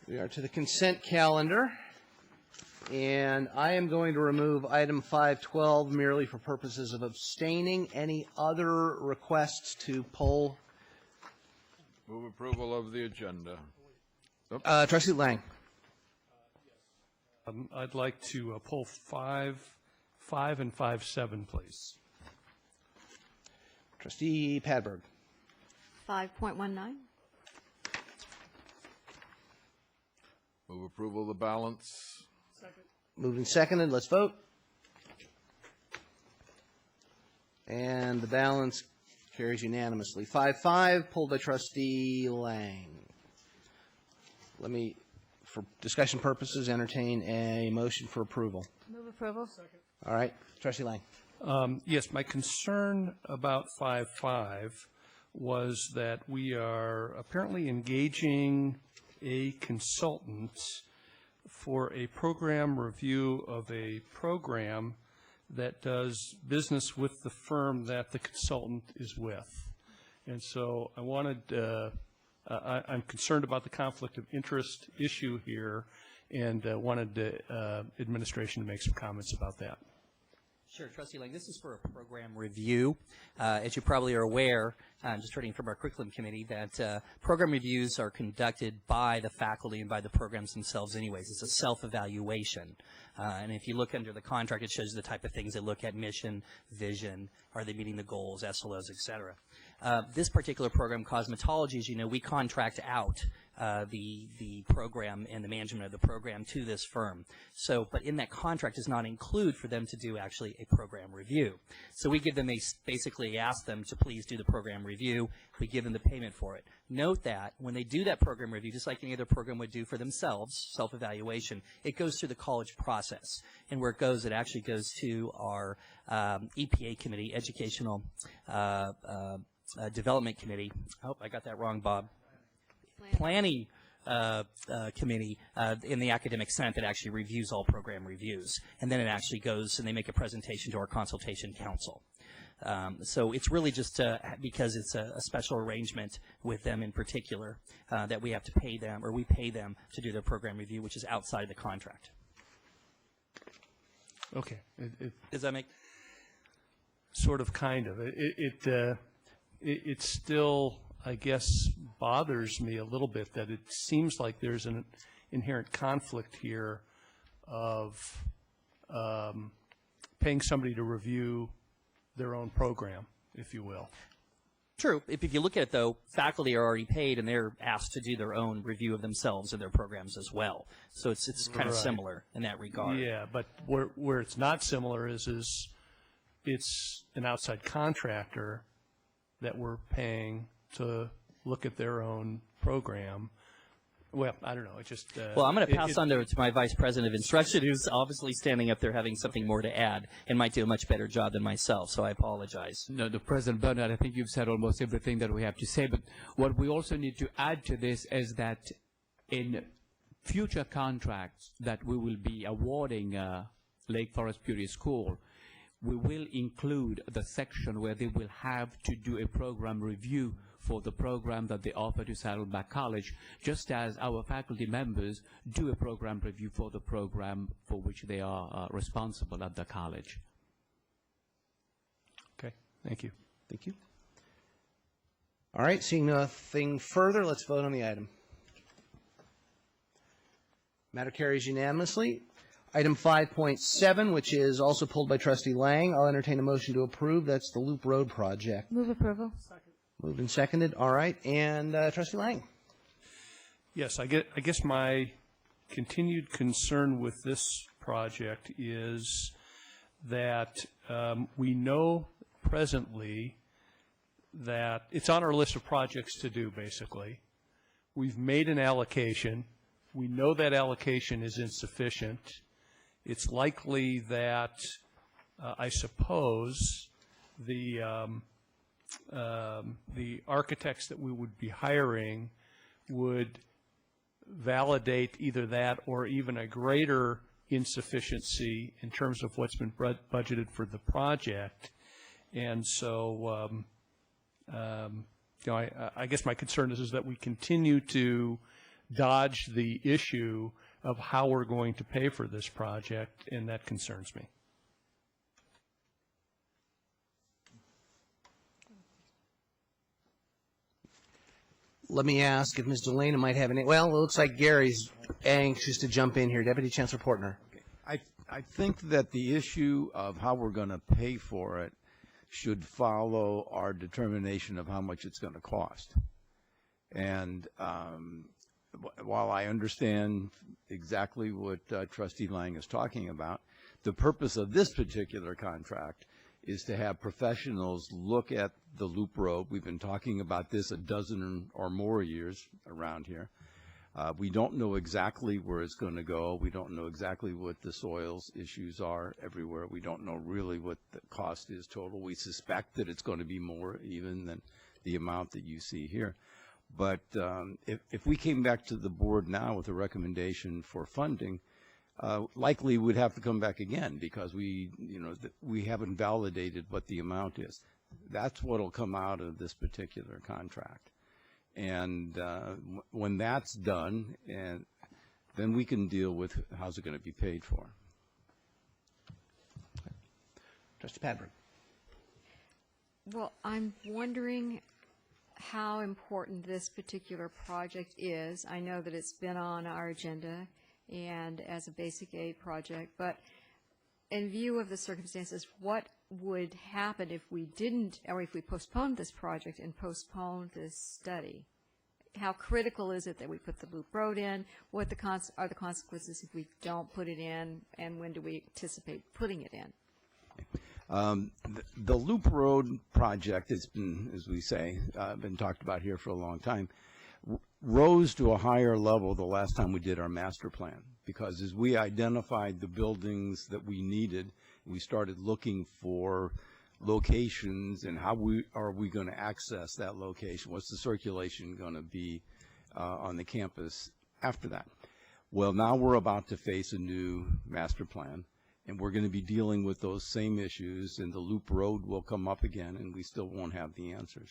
We are to the consent calendar, and I am going to remove item 512 merely for purposes of abstaining. Any other requests to pull? Move approval of the agenda. Trustee Lang. I'd like to pull 5 and 5.7, please. Trustee Padberg. 5.19. Move approval of the balance. Second. Moved and seconded. Let's vote. And the balance carries unanimously. 5-5, pulled by Trustee Lang. Let me, for discussion purposes, entertain a motion for approval. Move approval. Second. All right. Trustee Lang. Yes, my concern about 5.5 was that we are apparently engaging a consultant for a program review of a program that does business with the firm that the consultant is with. And so I wanted, I'm concerned about the conflict of interest issue here, and wanted the administration to make some comments about that. Sure, Trustee Lang, this is for a program review. As you probably are aware, just reading from our curriculum committee, that program reviews are conducted by the faculty and by the programs themselves anyways. It's a self-evaluation. And if you look under the contract, it shows the type of things they look at: mission, vision, are they meeting the goals, SLOs, et cetera. This particular program, Cosmetology, as you know, we contract out the program and the management of the program to this firm. So, but in that contract does not include for them to do actually a program review. So we give them basically ask them to please do the program review. We give them the payment for it. Note that when they do that program review, just like any other program would do for themselves, self-evaluation, it goes through the college process. And where it goes, it actually goes to our EPA committee, Educational Development Committee. Oh, I got that wrong, Bob. Planning committee in the academic senate that actually reviews all program reviews. And then it actually goes and they make a presentation to our consultation council. So it's really just because it's a special arrangement with them in particular that we have to pay them, or we pay them to do their program review, which is outside of the contract. Okay. Does that make? Sort of, kind of. It still, I guess, bothers me a little bit that it seems like there's an inherent conflict here of paying somebody to review their own program, if you will. True. If you look at it, though, faculty are already paid and they're asked to do their own review of themselves and their programs as well. So it's kind of similar in that regard. Yeah, but where it's not similar is it's an outside contractor that we're paying to look at their own program. Well, I don't know. It just well, I'm going to pass on to my Vice President of Instruction, who's obviously standing up there having something more to add and might do a much better job than myself, so I apologize. No, President Bernard, I think you've said almost everything that we have to say, but what we also need to add to this is that in future contracts that we will be awarding Lake Forest Beauty School, we will include the section where they will have to do a program review for the program that they offer to Saddleback College, just as our faculty members do a program review for the program for which they are responsible at the college. Okay, thank you. Thank you. All right, seeing nothing further, let's vote on the item. Matter carries unanimously. Item 5.7, which is also pulled by Trustee Lang, I'll entertain a motion to approve. That's the Loop Road project. Move approval. Second. Moved and seconded. All right, and Trustee Lang. Yes, I guess my continued concern with this project is that we know presently that it's on our list of projects to do, basically. We've made an allocation. We know that allocation is insufficient. It's likely that, I suppose, the architects that we would be hiring would validate either that or even a greater insufficiency in terms of what's been budgeted for the project. And so, I guess my concern is that we continue to dodge the issue of how we're going to pay for this project, and that concerns me. Let me ask if Ms. Delana might have any. Well, it looks like Gary's anxious to jump in here. Deputy Chancellor Portner. I think that the issue of how we're going to pay for it should follow our determination of how much it's going to cost. And while I understand exactly what Trustee Lang is talking about, the purpose of this particular contract is to have professionals look at the loop road. We've been talking about this a dozen or more years around here. We don't know exactly where it's going to go. We don't know exactly what the soils issues are everywhere. We don't know really what the cost is total. We suspect that it's going to be more even than the amount that you see here. But if we came back to the board now with a recommendation for funding, likely we'd have to come back again because we haven't validated what the amount is. That's what will come out of this particular contract. And when that's done, and then we can deal with how's it going to be paid for. Trustee Padbury. Well, I'm wondering how important this particular project is. I know that it's been on our agenda and as a basic aid project, but in view of the circumstances, what would happen if we didn't, or if we postponed this project and postponed this study? How critical is it that we put the loop road in? What are the consequences if we don't put it in, and when do we anticipate putting it in? The Loop Road project has been, as we say, been talked about here for a long time, rose to a higher level the last time we did our master plan, because as we identified the buildings that we needed, we started looking for locations and how are we going to access that location? What's the circulation going to be on the campus after that? Well, now we're about to face a new master plan, and we're going to be dealing with those same issues, and the Loop Road will come up again, and we still won't have the answers.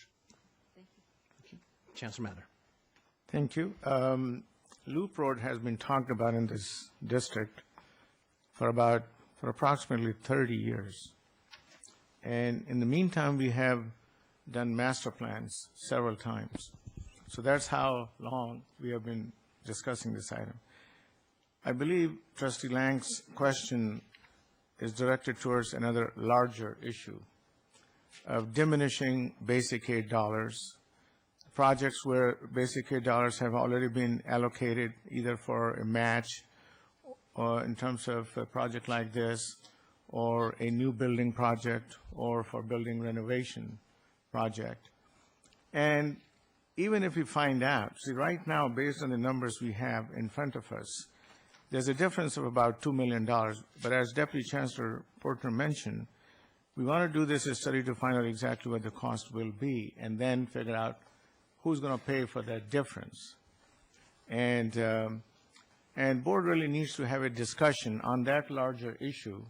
Thank you. Chancellor Mather. Thank you. Loop Road has been talked about in this district for approximately 30 years. And in the meantime, we have done master plans several times. So that's how long we have been discussing this item. I believe Trustee Lang's question is directed towards another larger issue of diminishing basic aid dollars, projects where basic aid dollars have already been allocated either for a match or in terms of a project like this, or a new building project, or for building renovation project. And even if we find out, see right now, based on the numbers we have in front of us, there's a difference of about $2 million. But as Deputy Chancellor Porter mentioned, we want to do this as a study to find out exactly what the cost will be, and then figure out who's going to pay for that difference. And board really needs to have a discussion on that larger issue.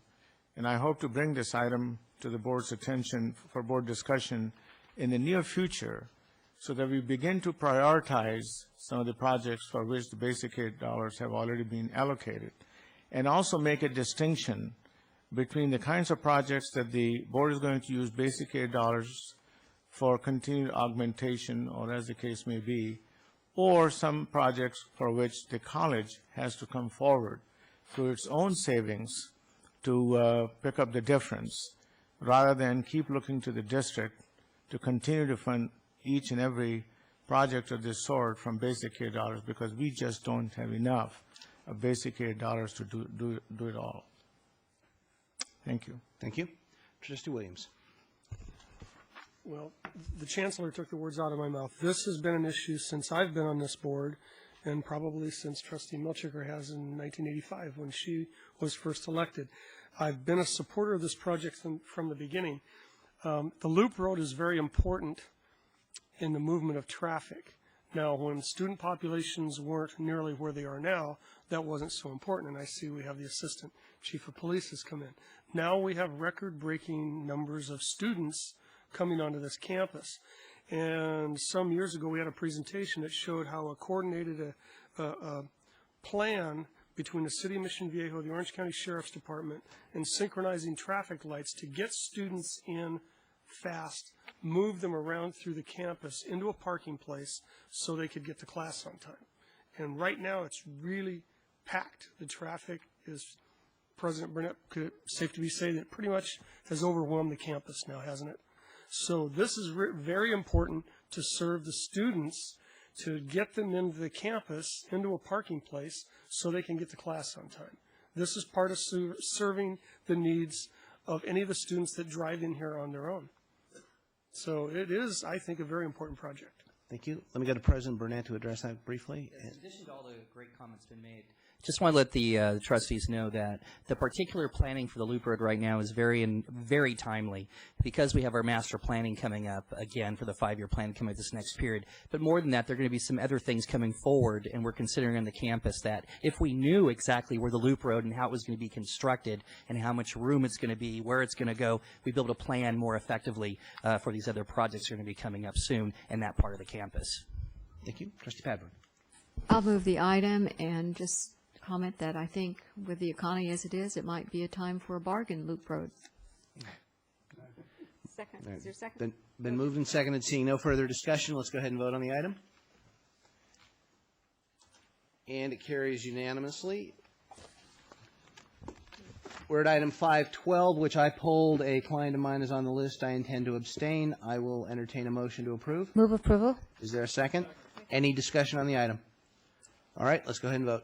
And I hope to bring this item to the board's attention for board discussion in the near future, so that we begin to prioritize some of the projects for which the basic aid dollars have already been allocated, and also make a distinction between the kinds of projects that the board is going to use basic aid dollars for continued augmentation, or as the case may be, or some projects for which the college has to come forward through its own savings to pick up the difference, rather than keep looking to the district to continue to fund each and every project of this sort from basic aid dollars, because we just don't have enough of basic aid dollars to do it all. Thank you. Thank you. Trustee Williams. Well, the Chancellor took the words out of my mouth. This has been an issue since I've been on this board, and probably since Trustee Milchiker has in 1985 when she was first elected. I've been a supporter of this project from the beginning. The Loop Road is very important in the movement of traffic. Now, when student populations weren't nearly where they are now, that wasn't so important, and I see we have the Assistant Chief of Police has come in. Now we have record-breaking numbers of students coming onto this campus. And some years ago, we had a presentation that showed how a coordinated plan between the City of Mission Viejo, the Orange County Sheriff's Department, and synchronizing traffic lights to get students in fast, move them around through the campus into a parking place so they could get to class on time. And right now, it's really packed. The traffic is, President Burnett could safely say that pretty much has overwhelmed the campus now, hasn't it? So this is very important to serve the students, to get them into the campus, into a parking place, so they can get to class on time. This is part of serving the needs of any of the students that drive in here on their own. So it is, I think, a very important project. Thank you. Let me go to President Burnett to address that briefly. In addition to all the great comments been made, just want to let the trustees know that the particular planning for the Loop Road right now is very timely, because we have our master planning coming up again for the 5-year plan coming up this next period. But more than that, there are going to be some other things coming forward, and we're considering on the campus that if we knew exactly where the Loop Road and how it was going to be constructed and how much room it's going to be, where it's going to go, we'd be able to plan more effectively for these other projects that are going to be coming up soon in that part of the campus. Thank you. Trustee Padbury. I'll move the item and just comment that I think with the economy as it is, it might be a time for a bargain loop road. Second. Is there a second? Been moved and seconded. Seeing no further discussion, let's go ahead and vote on the item. And it carries unanimously. We're at item 512, which I polled. A client of mine is on the list. I intend to abstain. I will entertain a motion to approve. Move approval. Is there a second? Any discussion on the item? All right, let's go ahead and vote.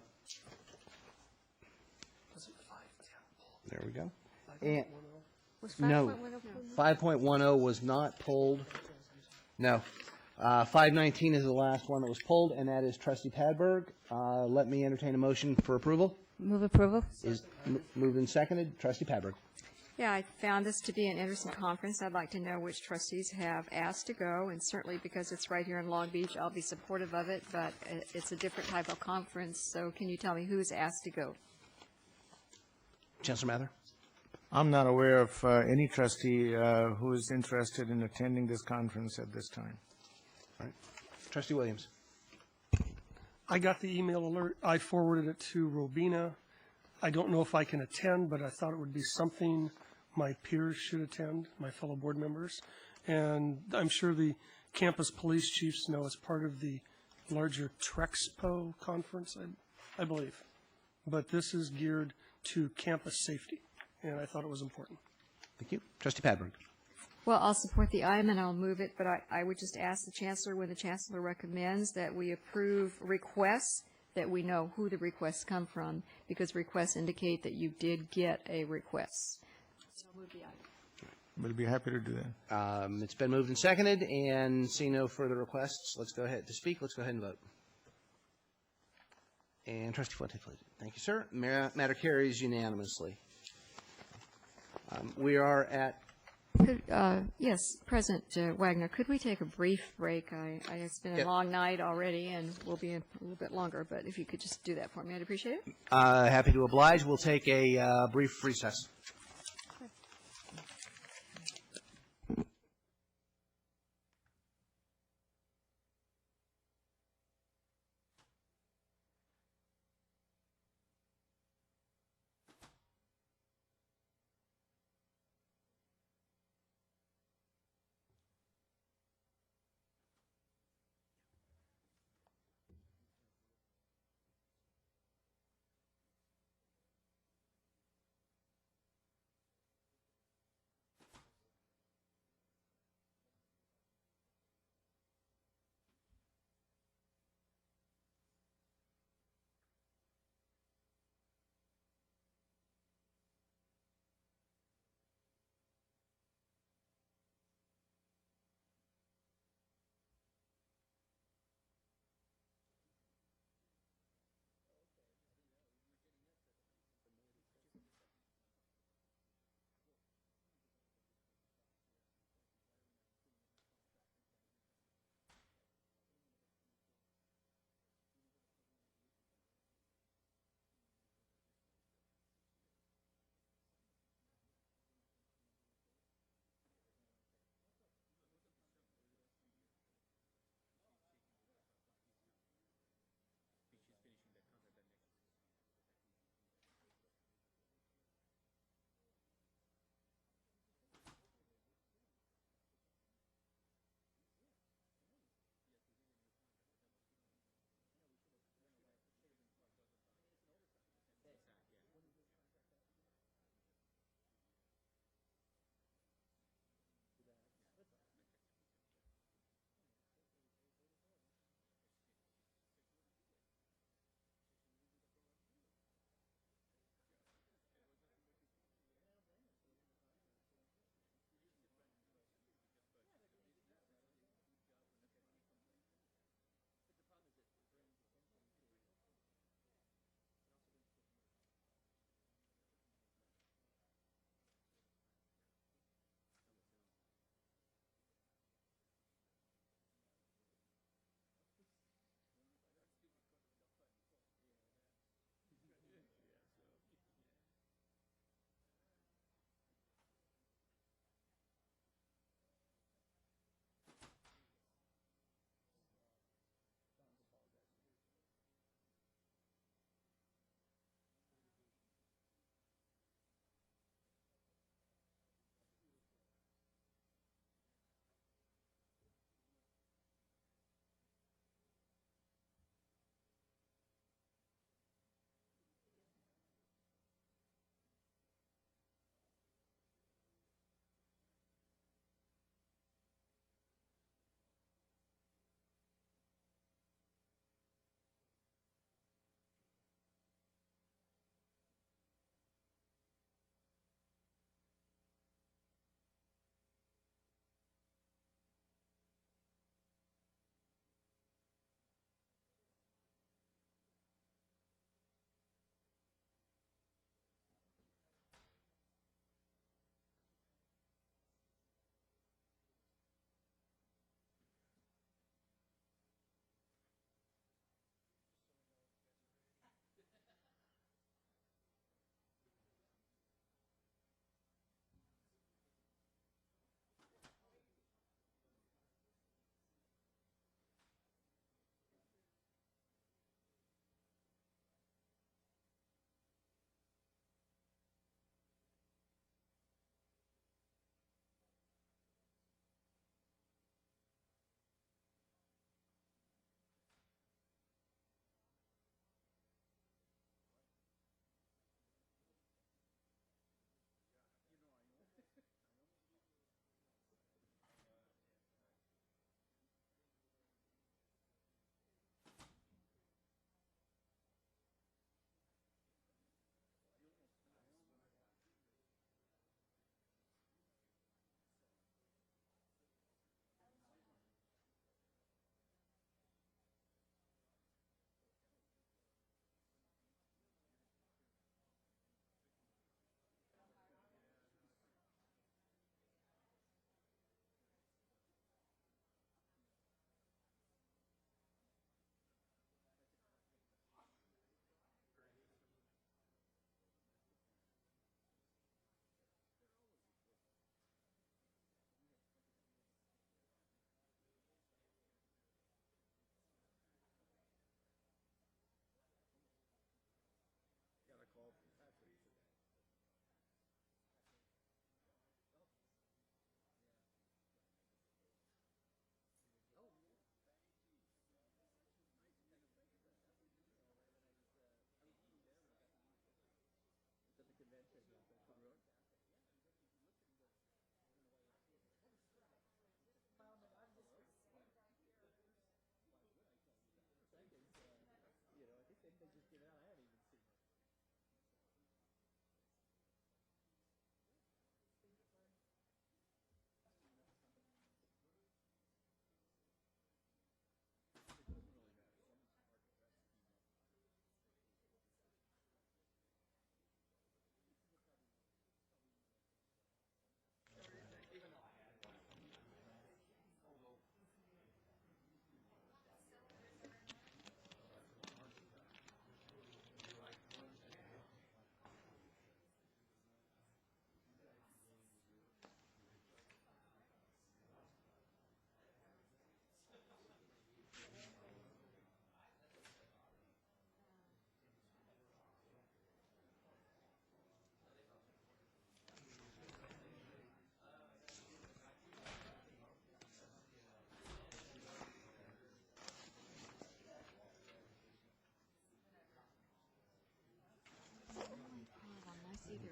There we go. And Was no, 5.10 was not polled. No. 519 is the last one that was polled, and that is Trustee Padberg. Let me entertain a motion for approval. Move approval. Is moved and seconded. Trustee Padberg. Yeah, I found this to be an interesting conference. I'd like to know which trustees have asked to go, and certainly because it's right here in Long Beach, I'll be supportive of it, but it's a different type of conference, so can you tell me who's asked to go? Chancellor Mather. I'm not aware of any trustee who is interested in attending this conference at this time. All right. Trustee Williams. I got the email alert. I forwarded it to Robina. I don't know if I can attend, but I thought it would be something my peers should attend, my fellow board members. And I'm sure the campus police chiefs know it's part of the larger Trexpo conference, I believe. But this is geared to campus safety, and I thought it was important. Thank you. Trustee Padberg. Well, I'll support the item and I'll move it, but I would just ask the Chancellor, when the Chancellor recommends that we approve requests, that we know who the requests come from, because requests indicate that you did get a request. So I'll move the item. We'll be happy to do that. It's been moved and seconded, and seeing no further requests, let's go ahead to speak. Let's go ahead and vote. And Trustee Fuente, please. Thank you, sir. Matter carries unanimously. We are at. Yes, President Wagner, could we take a brief break? It's been a long night already, and we'll be a little bit longer, but if you could just do that for me, I'd appreciate it. Happy to oblige. We'll take a brief recess.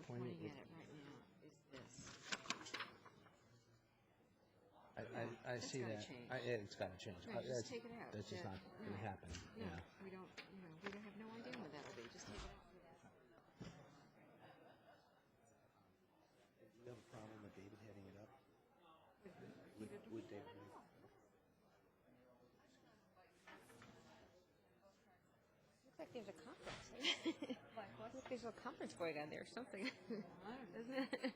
pointing at it right now is this. I see gotta that. change. It's got to change. Right, just take it out. That's just not going to happen. No, Yeah. we don't have no idea when that'll be. Just take it out. Do you have a problem with David heading it up? With David? Looks like there's a conference. Look, there's a conference going on there or something. Doesn't it?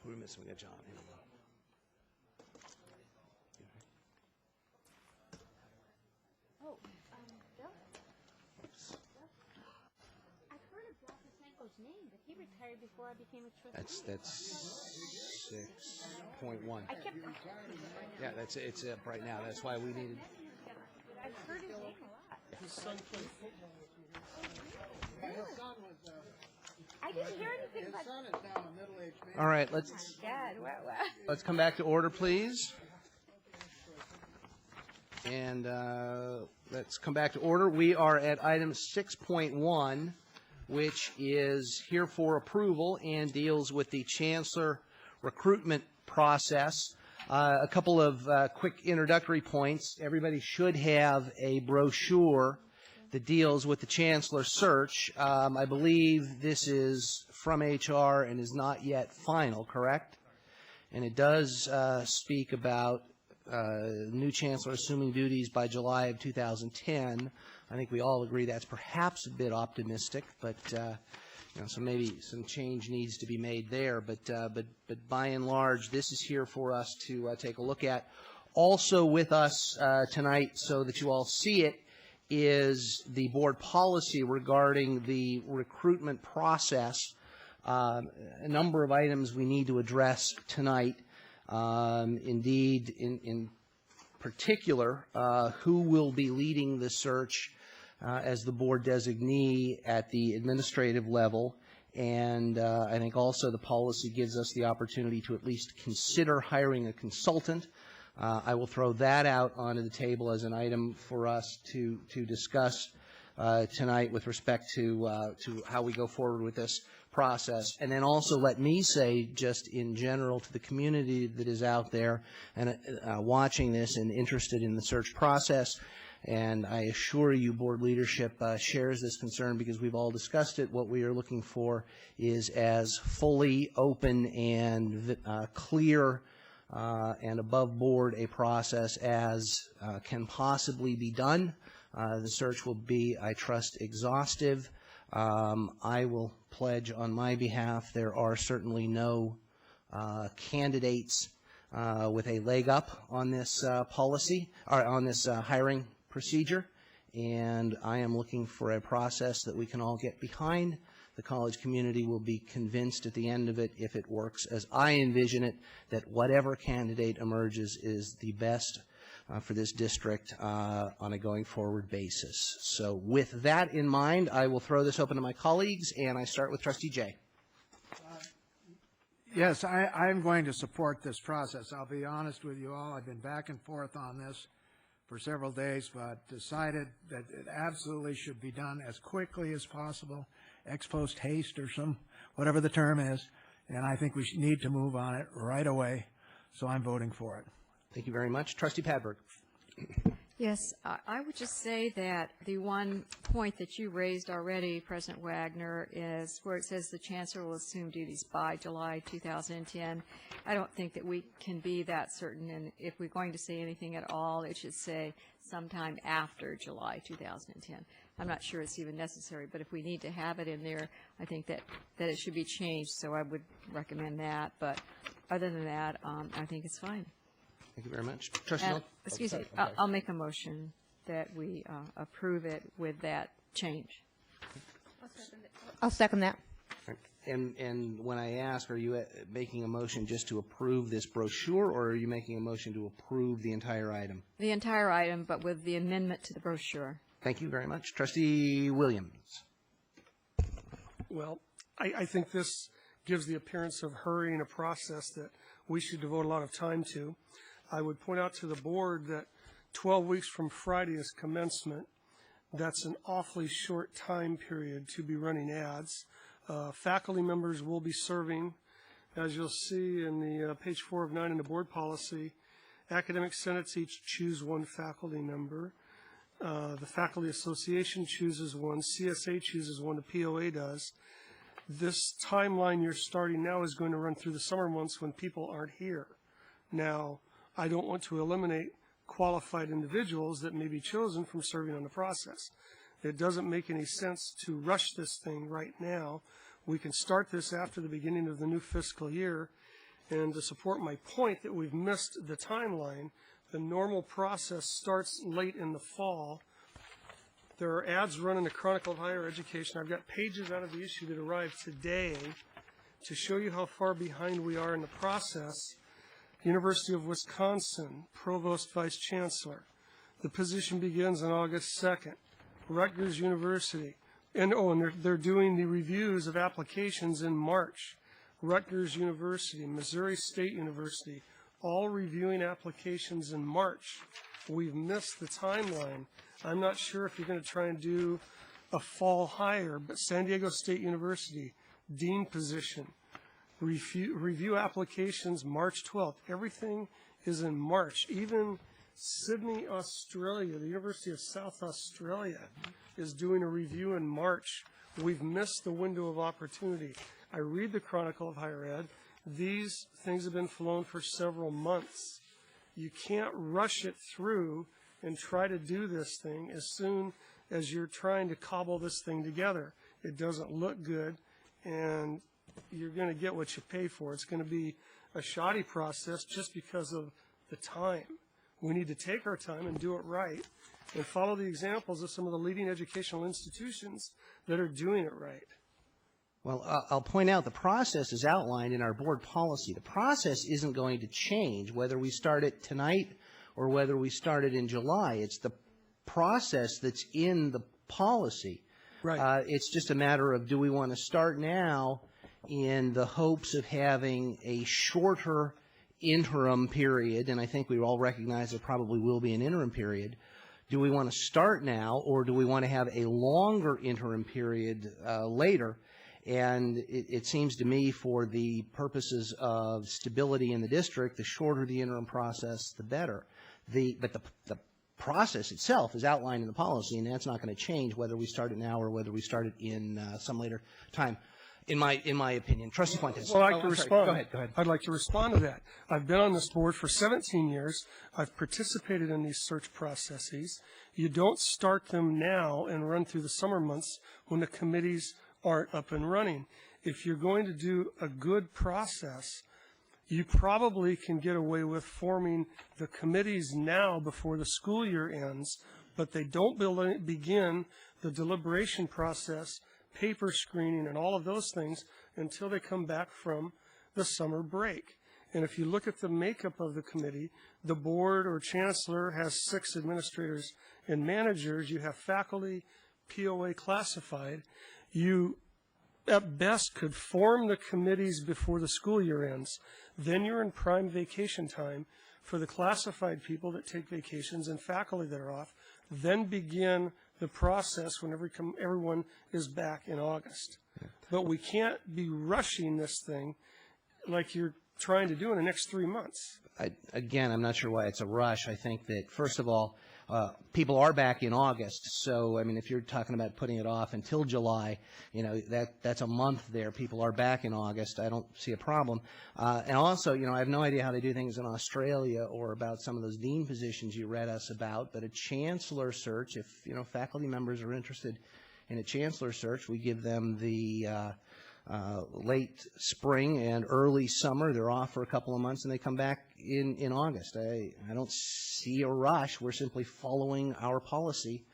Who are we missing? We got John. Oh, Bill? I've heard of Dr. Sanko's name, but he retired before I became a trustee. That's 6.1. I kept. Yeah, it's up right now. That's why we needed. I've heard his name a lot. His son played football. His son was, I didn't hear anything his about. son is now a middle-aged man. All right, God, wow. let's come back to order, please. And let's come back to order. We are at item 6.1, which is here for approval and deals with the Chancellor recruitment process. A couple of quick introductory points. Everybody should have a brochure that deals with the Chancellor search. I believe this is from HR and is not yet final, correct? And it does speak about new Chancellor assuming duties by July of 2010. I think we all agree that's perhaps a bit optimistic, but so maybe some change needs to be made there. But by and large, this is here for us to take a look at. Also with us tonight, so that you all see it, is the board policy regarding the recruitment process. A number of items we need to address tonight. Indeed, in particular, who will be leading the search as the board designee at the administrative level. And I think also the policy gives us the opportunity to at least consider hiring a consultant. I will throw that out onto the table as an item for us to discuss tonight with respect to how we go forward with this process. And then also let me say, just in general, to the community that is out there and watching this and interested in the search process, and I assure you board leadership shares this concern because we've all discussed it. What we are looking for is as fully open and clear and above board a process as can possibly be done. The search will be, I trust, exhaustive. I will pledge on my behalf there are certainly no candidates with a leg up on this policy, or on this hiring procedure, and I am looking for a process that we can all get behind. The college community will be convinced at the end of it, if it works as I envision it, that whatever candidate emerges is the best for this district on a going forward basis. So with that in mind, I will throw this open to my colleagues, and I start with Trustee Jay. Yes, I'm going to support this process. I'll be honest with you all. I've been back and forth on this for several days, but decided that it absolutely should be done as quickly as possible, ex post haste or whatever the term is, and I think we need to move on it right away, so I'm voting for it. Thank you very much. Trustee Padberg. Yes, I would just say that the one point that you raised already, President Wagner, is where it says the Chancellor will assume duties by July 2010. I don't think that we can be that certain, and if we're going to say anything at all, it should say sometime after July 2010. I'm not sure it's even necessary, but if we need to have it in there, I think that it should be changed, so I would recommend that. But other than that, I think it's fine. Thank you very much. Trustee Milchiker. Excuse me, I'll make a motion that we approve it with that change. I'll second that. And when I ask, are you making a motion just to approve this brochure, or are you making a motion to approve the entire item? The entire item, but with the amendment to the brochure. Thank you very much. Trustee Williams. Well, I think this gives the appearance of hurrying a process that we should devote a lot of time to. I would point out to the board that 12 weeks from Friday is commencement. That's an awfully short time period to be running ads. Faculty members will be serving, as you'll see in the page 4 of 9 in the board policy. Academic senates each choose one faculty member. The Faculty Association chooses one. CSA chooses one. The POA does. This timeline you're starting now is going to run through the summer months when people aren't here. Now, I don't want to eliminate qualified individuals that may be chosen from serving on the process. It doesn't make any sense to rush this thing right now. We can start this after the beginning of the new fiscal year. And to support my point that we've missed the timeline, the normal process starts late in the fall. There are ads run in the Chronicle of Higher Education. I've got pages out of the issue that arrived today to show you how far behind we are in the process. University of Wisconsin, Provost Vice Chancellor. The position begins on August 2nd. Rutgers University. And they're doing the reviews of applications in March. Rutgers University, Missouri State University, all reviewing applications in March. We've missed the timeline. I'm not sure if you're going to try and do a fall hire, but San Diego State University, dean position, review applications March 12th. Everything is in March. Even Sydney, Australia, the University of South Australia is doing a review in March. We've missed the window of opportunity. I read the Chronicle of Higher Ed. These things have been flown for several months. You can't rush it through and try to do this thing as soon as you're trying to cobble this thing together. It doesn't look good, and you're going to get what you pay for. It's going to be a shoddy process just because of the time. We need to take our time and do it right and follow the examples of some of the leading educational institutions that are doing it right. Well, I'll point out the process is outlined in our board policy. The process isn't going to change whether we start it tonight or whether we start it in July. It's the process that's in the policy. Right. It's just a matter of, do we want to start now in the hopes of having a shorter interim period, and I think we all recognize there probably will be an interim period. Do we want to start now, or do we want to have a longer interim period later? And it seems to me, for the purposes of stability in the district, the shorter the interim process, the better. But the process itself is outlined in the policy, and that's not going to change whether we start it now or whether we start it in some later time, in my opinion. Trustee Fuentes. Well, I'd like to respond. Go ahead. I'd like to respond to that. I've been on this board for 17 years. I've participated in these search processes. You don't start them now and run through the summer months when the committees aren't up and running. If you're going to do a good process, you probably can get away with forming the committees now before the school year ends, but they don't begin the deliberation process, paper screening, and all of those things until they come back from the summer break. And if you look at the makeup of the committee, the board or chancellor has 6 administrators and managers. You have faculty, POA classified. You, at best, could form the committees before the school year ends. Then you're in prime vacation time for the classified people that take vacations and faculty that are off. Then begin the process when everyone is back in August. But we can't be rushing this thing like you're trying to do in the next 3 months. Again, I'm not sure why it's a rush. I think that, first of all, people are back in August. So, I mean, if you're talking about putting it off until July, you know, that's a month there. People are back in August. I don't see a problem. And also, you know, I have no idea how they do things in Australia or about some of those dean positions you read us about, but a chancellor search, if, you know, faculty members are interested in a chancellor search, we give them the late spring and early summer. They're off for a couple of months, and they come back in August. I don't see a rush. We're simply following our policy.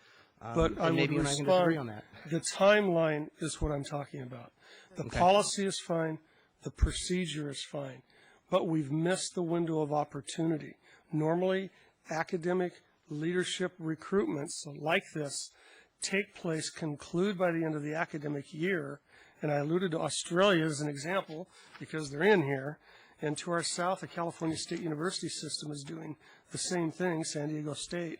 But I maybe would we're not going to agree on respond, that. the timeline is what I'm talking about. The policy is fine. The procedure is fine. But we've missed the window of opportunity. Normally, academic leadership recruitments like this take place, conclude by the end of the academic year. And I alluded to Australia as an example because they're in here. And to our south, the California State University system is doing the same thing, San Diego State.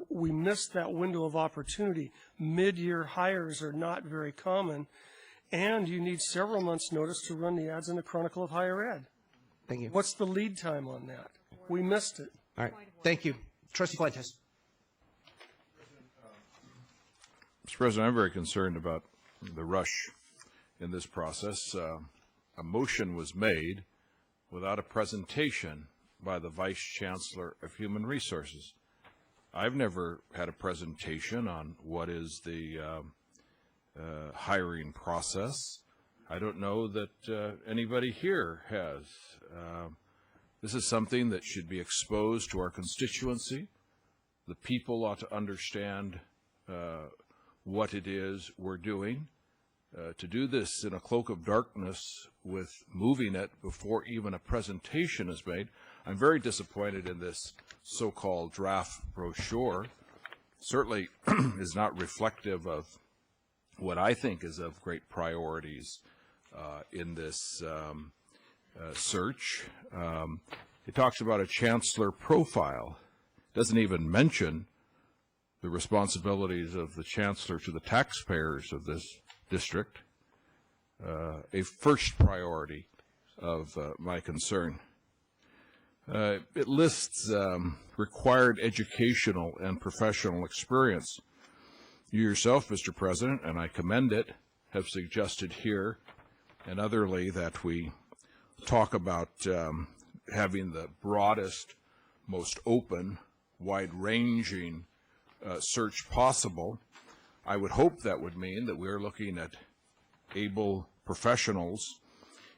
We missed that window of opportunity. Mid-year hires are not very common. And you need several months' notice to run the ads in the Chronicle of Higher Ed. Thank you. What's the lead time on that? We missed it. All right. Thank you. Trustee Fuentes. Mr. President, I'm very concerned about the rush in this process. A motion was made without a presentation by the Vice Chancellor of Human Resources. I've never had a presentation on what is the hiring process. I don't know that anybody here has. This is something that should be exposed to our constituency. The people ought to understand what it is we're doing. To do this in a cloak of darkness with moving it before even a presentation is made, I'm very disappointed in this so-called draft brochure. Certainly is not reflective of what I think is of great priorities in this search. It talks about a chancellor profile. It doesn't even mention the responsibilities of the chancellor to the taxpayers of this district, a first priority of my concern. It lists required educational and professional experience. You yourself, Mr. President, and I commend it, have suggested here and otherly that we talk about having the broadest, most open, wide-ranging search possible. I would hope that would mean that we're looking at able professionals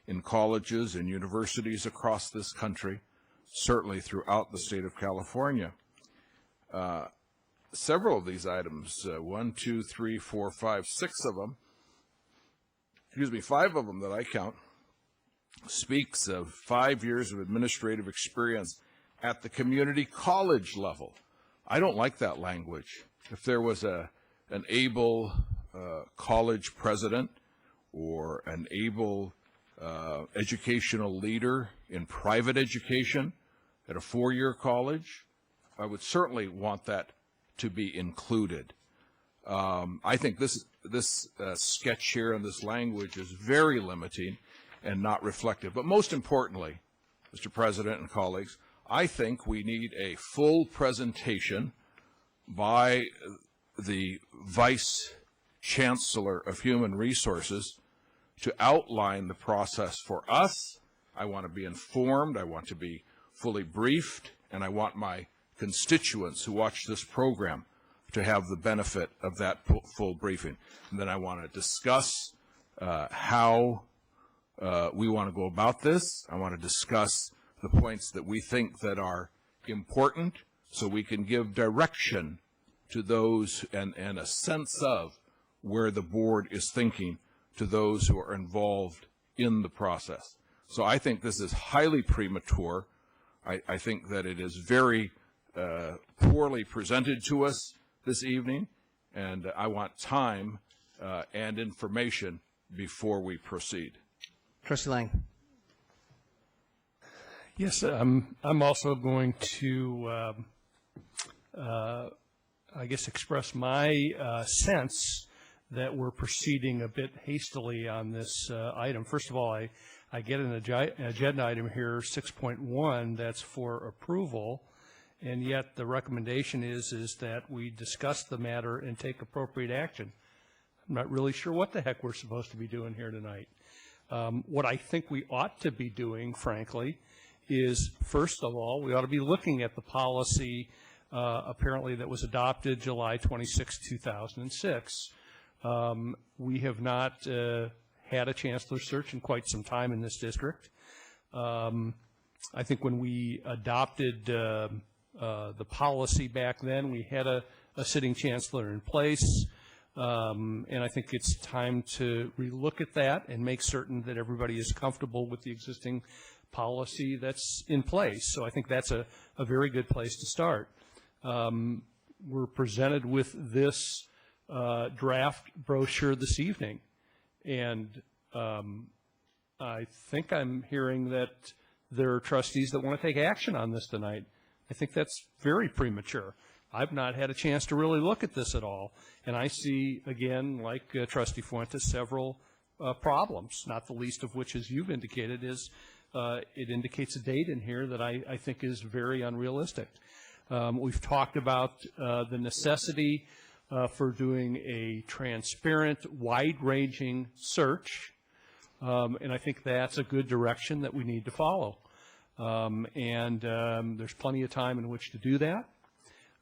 in colleges and universities across this country, certainly throughout the state of California. Several of these items, 1, 2, 3, 4, 5, 6 of them, 5 of them that I count, speaks of 5 years of administrative experience at the community college level. I don't like that language. If there was an able college president or an able educational leader in private education at a 4-year college, I would certainly want that to be included. I think this sketch here and this language is very limiting and not reflective. But most importantly, Mr. President and colleagues, I think we need a full presentation by the Vice Chancellor of Human Resources to outline the process for us. I want to be informed, I want to be fully briefed, and I want my constituents who watch this program to have the benefit of that full briefing. And then I want to discuss how we want to go about this. I want to discuss the points that we think that are important so we can give direction to those and a sense of where the board is thinking to those who are involved in the process. So I think this is highly premature. I think that it is very poorly presented to us this evening, and I want time and information before we proceed. Trustee Lang. Yes, I'm also going to, I guess, express my sense that we're proceeding a bit hastily on this item. First of all, I get an agenda item here, 6.1, that's for approval, and yet the recommendation is that we discuss the matter and take appropriate action. I'm not really sure what the heck we're supposed to be doing here tonight. What I think we ought to be doing, frankly, is, first of all, we ought to be looking at the policy apparently that was adopted July 26, 2006. We have not had a chancellor search in quite some time in this district. I think when we adopted the policy back then, we had a sitting chancellor in place, and I think it's time to relook at that and make certain that everybody is comfortable with the existing policy that's in place. So I think that's a very good place to start. We're presented with this draft brochure this evening, and I think I'm hearing that there are trustees that want to take action on this tonight. I think that's very premature. I've not had a chance to really look at this at all, and I see, again, like Trustee Fuentes, several problems, not the least of which, as you've indicated, is it indicates a date in here that I think is very unrealistic. We've talked about the necessity for doing a transparent, wide-ranging search, and I think that's a good direction that we need to follow. There's plenty of time in which to do that.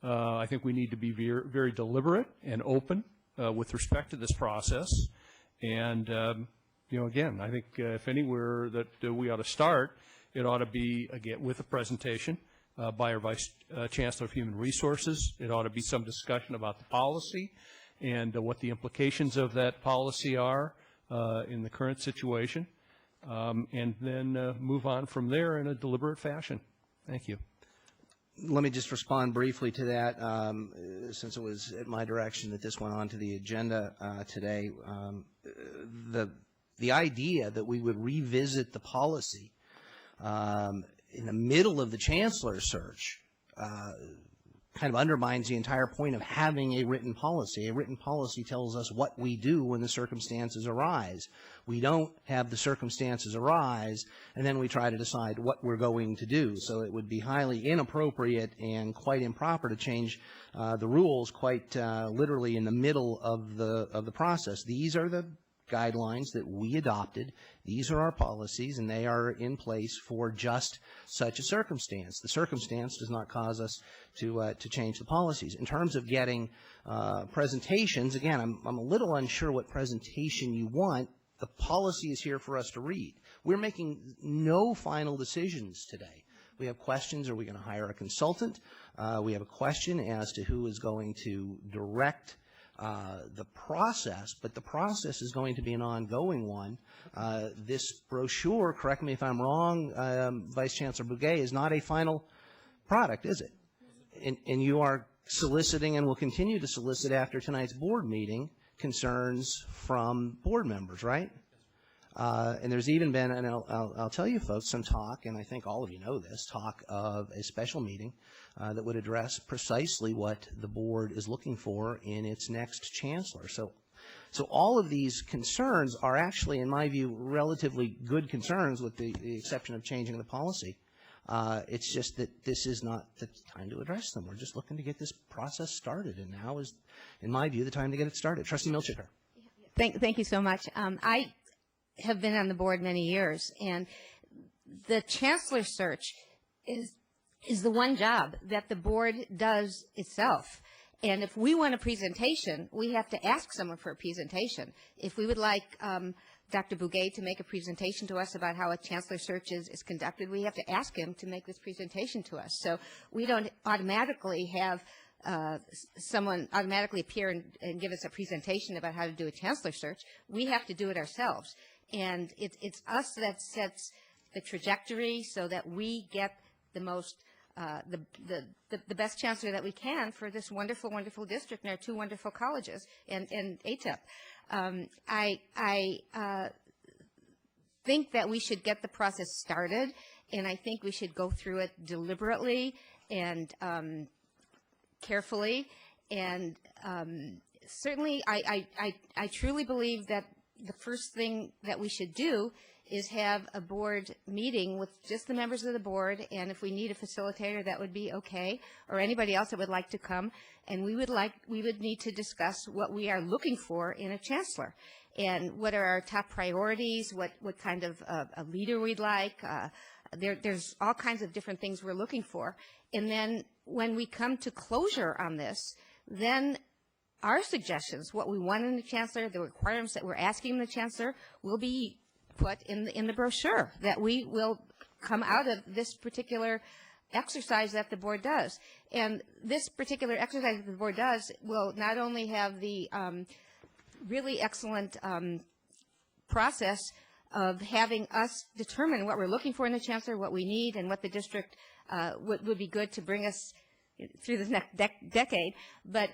I think we need to be very, very deliberate and open with respect to this process. And, again, I think if anywhere that we ought to start, it ought to be, again, with a presentation by our Vice Chancellor of Human Resources. It ought to be some discussion about the policy and what the implications of that policy are in the current situation, and then move on from there in a deliberate fashion. Thank you. Let me just respond briefly to that, since it was at my direction that this went on to the agenda today. The idea that we would revisit the policy in the middle of the Chancellor's search kind of undermines the entire point of having a written policy. A written policy tells us what we do when the circumstances arise. We don't have the circumstances arise, and then we try to decide what we're going to do. So it would be highly inappropriate and quite improper to change the rules quite literally in the middle of the process. These are the guidelines that we adopted. These are our policies, and they are in place for just such a circumstance. The circumstance does not cause us to change the policies. In terms of getting presentations, again, I'm a little unsure what presentation you want. The policy is here for us to read. We're making no final decisions today. We have questions. Are we going to hire a consultant? We have a question as to who is going to direct the process, but the process is going to be an ongoing one. This brochure, correct me if I'm wrong, Vice Chancellor Bouguet, is not a final product, is it? And you are soliciting and will continue to solicit after tonight's board meeting concerns from board members, right? And there's even been, and I'll tell you folks, some talk, and I think all of you know this, talk of a special meeting that would address precisely what the board is looking for in its next chancellor. So all of these concerns are actually, in my view, relatively good concerns with the exception of changing the policy. It's just that this is not the time to address them. We're just looking to get this process started, and now is, in my view, the time to get it started. Trustee Milchiker. Thank you so much. I have been on the board many years, and the chancellor search is the one job that the board does itself. And if we want a presentation, we have to ask someone for a presentation. If we would like Dr. Bouguet to make a presentation to us about how a chancellor search is conducted, we have to ask him to make this presentation to us. So we don't automatically have someone automatically appear and give us a presentation about how to do a chancellor search. We have to do it ourselves. And it's us that sets the trajectory so that we get the most the best chancellor that we can for this wonderful, wonderful district and our two wonderful colleges and ATEP. I think that we should get the process started, and I think we should go through it deliberately and carefully. And certainly, I truly believe that the first thing that we should do is have a board meeting with just the members of the board, and if we need a facilitator, that would be okay, or anybody else that would like to come, and we would need to discuss what we are looking for in a chancellor, and what are our top priorities, what kind of a leader we'd like. There's all kinds of different things we're looking for, and then when we come to closure on this, then our suggestions, what we want in the chancellor, the requirements that we're asking the chancellor, will be put in the brochure that we will come out of this particular exercise that the board does. And this particular exercise that the board does will not only have the really excellent process of having us determine what we're looking for in the chancellor, what we need, and what the district would be good to bring us through this next decade, but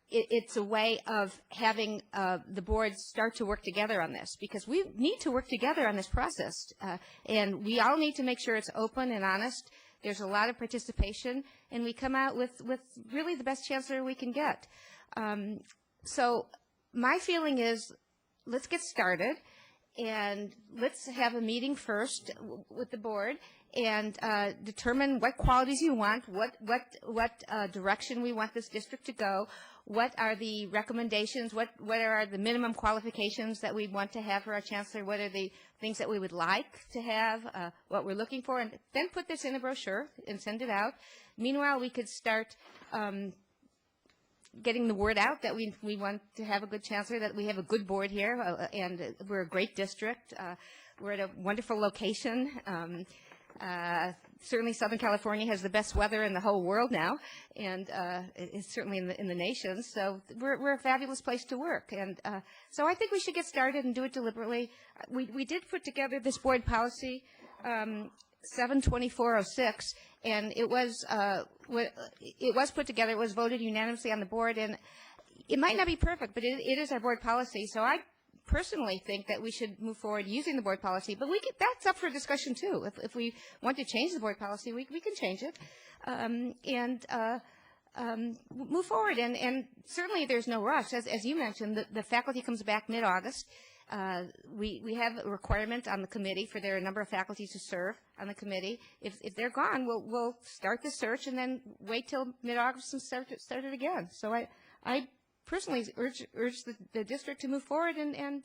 it's a way of having the board start to work together on this, because we need to work together on this process, and we all need to make sure it's open and honest. There's a lot of participation, and we come out with really the best chancellor we can get. So my feeling is let's get started, and let's have a meeting first with the board and determine what qualities you want, what direction we want this district to go, what are the recommendations, what are the minimum qualifications that we want to have for our chancellor, what are the things that we would like to have, what we're looking for, and then put this in a brochure and send it out. Meanwhile, we could start getting the word out that we want to have a good chancellor, that we have a good board here, and we're a great district. We're at a wonderful location. Certainly Southern California has the best weather in the whole world now, and it's certainly in the nation. So we're a fabulous place to work. And so I think we should get started and do it deliberately. We did put together this board policy, 72406, and it was put together. It was voted unanimously on the board, and it might not be perfect, but it is our board policy. So I personally think that we should move forward using the board policy, but that's up for discussion too. If we want to change the board policy, we can change it and move forward. And certainly there's no rush. As you mentioned, the faculty comes back mid-August. We have a requirement on the committee for there are a number of faculty to serve on the committee. If they're gone, we'll start the search and then wait till mid-August and start it again. So I personally urge the district to move forward and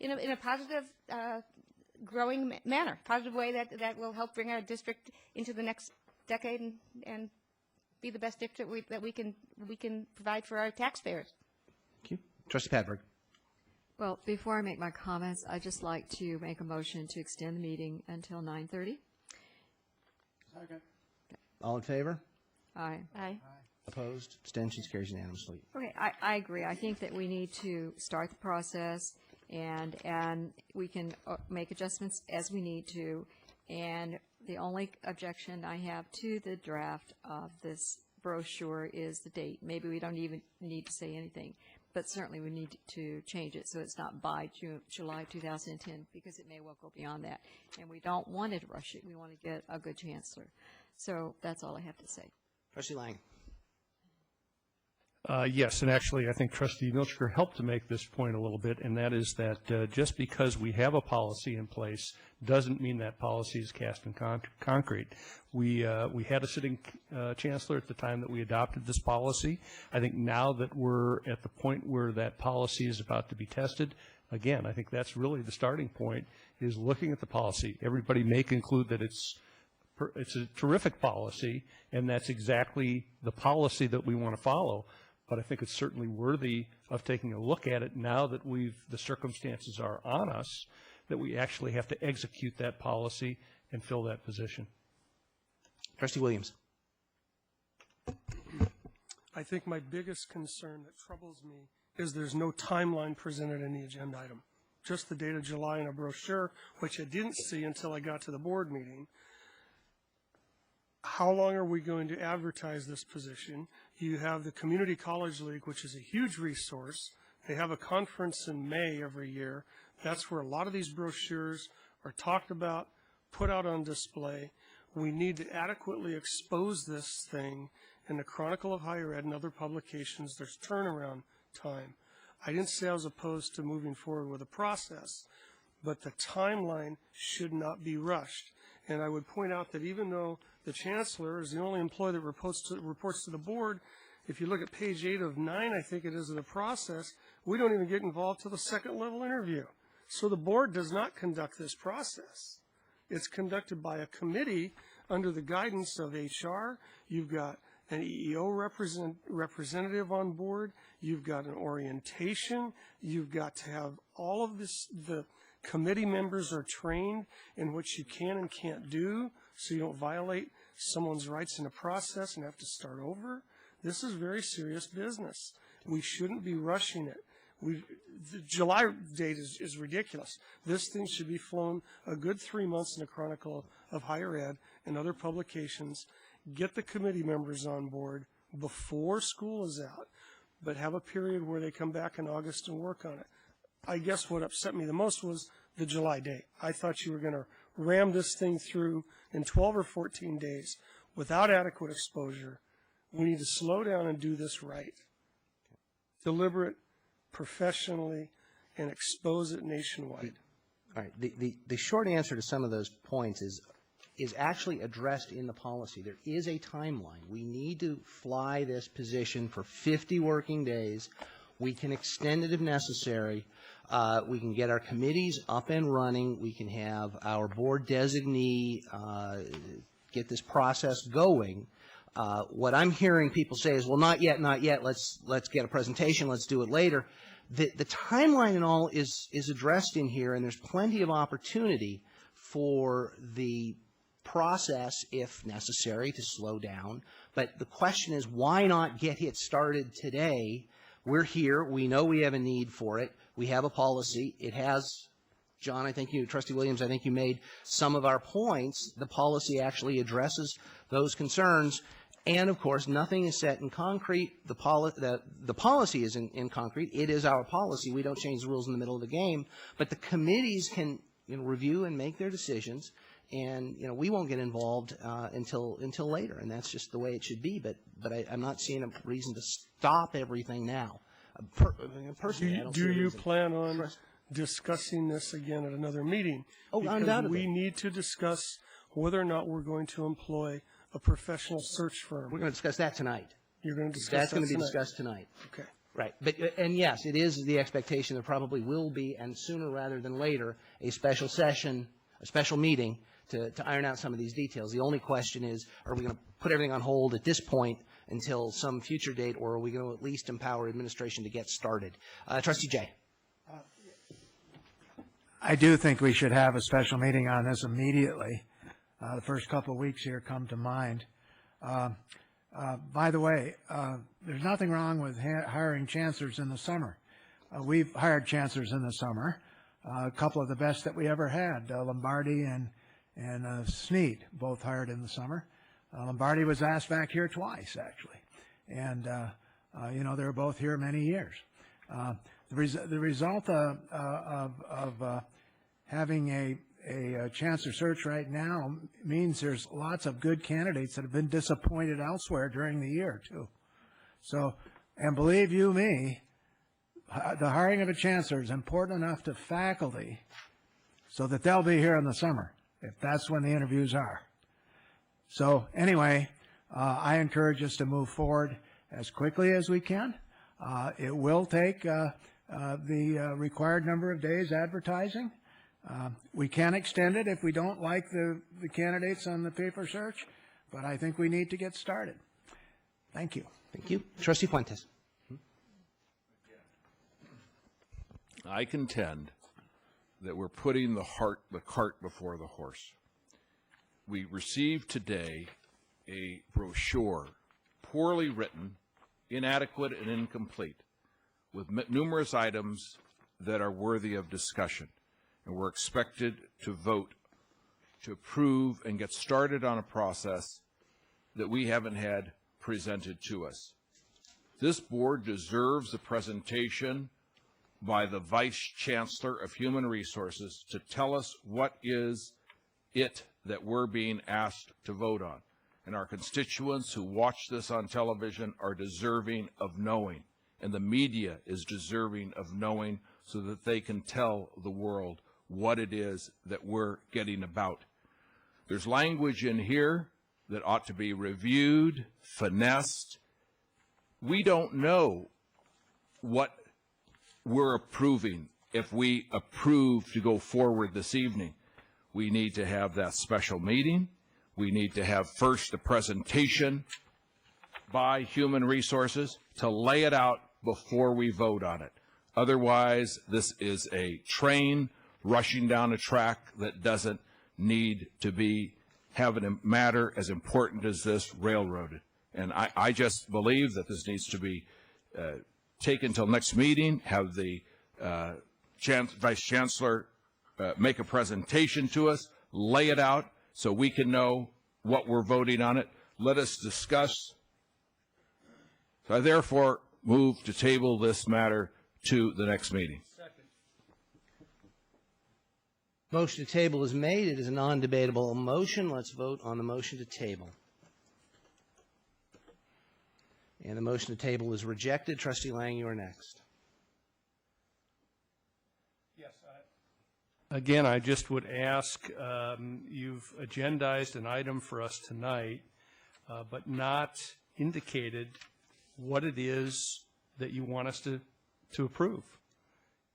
in a positive, growing manner, positive way that will help bring our district into the next decade and be the best district that we can provide for our taxpayers. Thank you. Trustee Padberg. Well, before I make my comments, I'd just like to make a motion to extend the meeting until 9:30. Okay. All in favor? Aye. Aye. Opposed? Abstentions? Carries unanimously. Okay, I agree. I think that we need to start the process, and we can make adjustments as we need to. And the only objection I have to the draft of this brochure is the date. Maybe we don't even need to say anything, but certainly we need to change it so it's not by July 2010, because it may well go beyond that. And we don't want to rush it. We want to get a good chancellor. So that's all I have to say. Trustee Lang. Yes, and actually I think Trustee Milchiker helped to make this point a little bit, and that is that just because we have a policy in place doesn't mean that policy is cast in concrete. We had a sitting chancellor at the time that we adopted this policy. I think now that we're at the point where that policy is about to be tested, again, I think that's really the starting point, is looking at the policy. Everybody may conclude that it's a terrific policy, and that's exactly the policy that we want to follow. But I think it's certainly worthy of taking a look at it now that the circumstances are on us, that we actually have to execute that policy and fill that position. Trustee Williams. I think my biggest concern that troubles me is there's no timeline presented in the agenda item. Just the date of July in a brochure, which I didn't see until I got to the board meeting. How long are we going to advertise this position? You have the Community College League, which is a huge resource. They have a conference in May every year. That's where a lot of these brochures are talked about, put out on display. We need to adequately expose this thing in the Chronicle of Higher Ed and other publications. There's turnaround time. I didn't say I was opposed to moving forward with a process, but the timeline should not be rushed. And I would point out that even though the chancellor is the only employee that reports to the board, if you look at page 8 of 9, I think it is, of the process, we don't even get involved till the second level interview. So the board does not conduct this process. It's conducted by a committee under the guidance of HR. You've got an EEO representative on board. You've got an orientation. You've got to have all of this. The committee members are trained in what you can and can't do, so you don't violate someone's rights in a process and have to start over. This is very serious business. We shouldn't be rushing it. The July date is ridiculous. This thing should be flown a good 3 months in the Chronicle of Higher Ed and other publications. Get the committee members on board before school is out, but have a period where they come back in August and work on it. I guess what upset me the most was the July date. I thought you were going to ram this thing through in 12 or 14 days without adequate exposure. We need to slow down and do this right. Deliberate, professionally, and expose it nationwide. All right. The short answer to some of those points is actually addressed in the policy. There is a timeline. We need to fly this position for 50 working days. We can extend it if necessary. We can get our committees up and running. We can have our board designee get this process going. What I'm hearing people say is, well, not yet, let's get a presentation, let's do it later. The timeline and all is addressed in here, and there's plenty of opportunity for the process, if necessary, to slow down. But the question is, why not get it started today? We're here. We know we have a need for it. We have a policy. It has, John, I think you, Trustee Williams, I think you made some of our points. The policy actually addresses those concerns. And, of course, nothing is set in concrete. The policy is in concrete. It is our policy. We don't change the rules in the middle of the game. But the committees can review and make their decisions. And, we won't get involved until later. And that's just the way it should be. But I'm not seeing a reason to stop everything now. Personally, I don't see a Do you reason. plan on discussing this again at another meeting? Oh, because undoubtedly. we need to discuss whether or not we're going to employ a professional search firm. We're going to discuss that tonight. You're going to discuss That's that going to be tonight? discussed tonight. Okay. Right. But, and yes, it is the expectation there probably will be, and sooner rather than later, a special session, a special meeting to iron out some of these details. The only question is, are we going to put everything on hold at this point until some future date, or are we going to at least empower administration to get started? Trustee Jay. I do think we should have a special meeting on this immediately. The first couple of weeks here come to mind. By the way, there's nothing wrong with hiring chancellors in the summer. We've hired chancellors in the summer, a couple of the best that we ever had, Lombardi and Sneed, both hired in the summer. Lombardi was asked back here twice, actually. And, they were both here many years. The result of having a chancellor search right now means there's lots of good candidates that have been disappointed elsewhere during the year, too. So, and believe you me, the hiring of a chancellor is important enough to faculty so that they'll be here in the summer, if that's when the interviews are. So anyway, I encourage us to move forward as quickly as we can. It will take the required number of days advertising. We can extend it if we don't like the candidates on the paper search, but I think we need to get started. Thank you. Thank you. Trustee Fuentes. I contend that we're putting the cart before the horse. We received today a brochure, poorly written, inadequate, and incomplete, with numerous items that are worthy of discussion. And we're expected to vote to approve and get started on a process that we haven't had presented to us. This board deserves a presentation by the Vice Chancellor of Human Resources to tell us what is it that we're being asked to vote on. And our constituents who watch this on television are deserving of knowing, and the media is deserving of knowing so that they can tell the world what it is that we're getting about. There's language in here that ought to be reviewed, finessed. We don't know what we're approving if we approve to go forward this evening. We need to have that special meeting. We need to have first a presentation by Human Resources to lay it out before we vote on it. Otherwise, this is a train rushing down a track that doesn't need to be having a matter as important as this railroaded. And I just believe that this needs to be taken till next meeting, have the Vice Chancellor make a presentation to us, lay it out so we can know what we're voting on it. Let us discuss. So I therefore move to table this matter to the next meeting. Motion to table is made. It is a non-debatable motion. Let's vote on the motion to table. And the motion to table is rejected. Trustee Lang, you are next. Again, I just would ask, you've agendized an item for us tonight, but not indicated what it is that you want us to approve.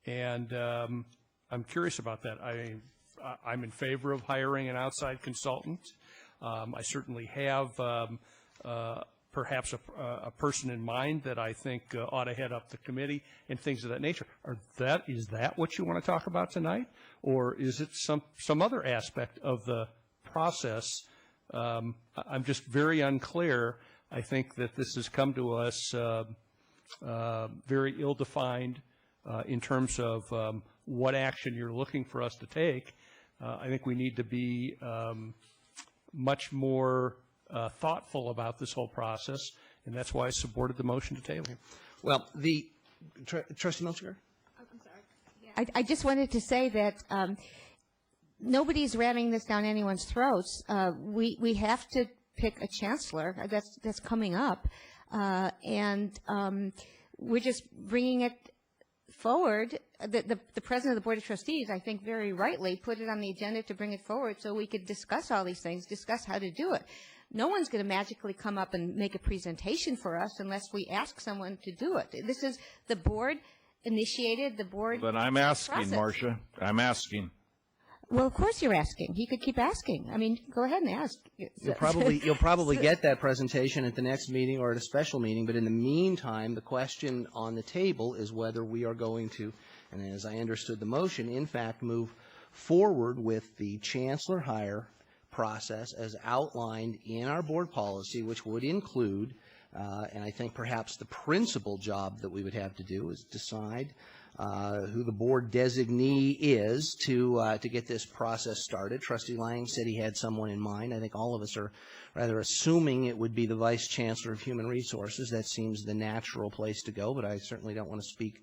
And I'm curious about that. I'm in favor of hiring an outside consultant. I certainly have perhaps a person in mind that I think ought to head up the committee and things of that nature. Is that what you want to talk about tonight? Or is it some other aspect of the process? I'm just very unclear. I think that this has come to us very ill-defined in terms of what action you're looking for us to take. I think we need to be much more thoughtful about this whole process, and that's why I supported the motion to table. Well, Trustee Milchiker? I'm sorry. I just wanted to say that nobody's ramming this down anyone's throats. We have to pick a chancellor. That's coming up, and we're just bringing it forward. The president of the Board of Trustees, I think very rightly, put it on the agenda to bring it forward so we could discuss all these things, discuss how to do it. No one's going to magically come up and make a presentation for us unless we ask someone to do it. This is the board initiated, the board. But I'm asking, process. Marcia. I'm asking. Well, of course you're asking. He could keep asking. I mean, go ahead and ask. You'll probably get that presentation at the next meeting or at a special meeting, but in the meantime, the question on the table is whether we are going to, and as I understood the motion, in fact, move forward with the chancellor hire process as outlined in our board policy, which would include, and I think perhaps the principal job that we would have to do is decide who the board designee is to get this process started. Trustee Lang said he had someone in mind. I think all of us are rather assuming it would be the Vice Chancellor of Human Resources. That seems the natural place to go, but I certainly don't want to speak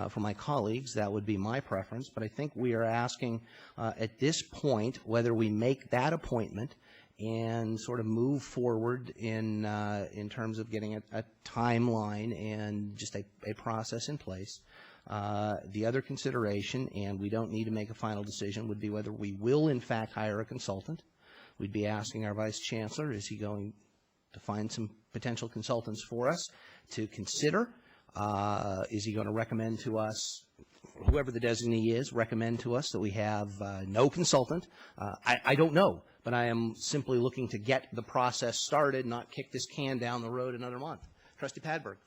for my colleagues. That would be my preference. But I think we are asking at this point whether we make that appointment and sort of move forward in terms of getting a timeline and just a process in place. The other consideration, and we don't need to make a final decision, would be whether we will in fact hire a consultant. We'd be asking our Vice Chancellor, is he going to find some potential consultants for us to consider? Is he going to recommend to us, whoever the designee is, recommend to us that we have no consultant? I don't know, but I am simply looking to get the process started, not kick this can down the road another month. Trustee Padberg.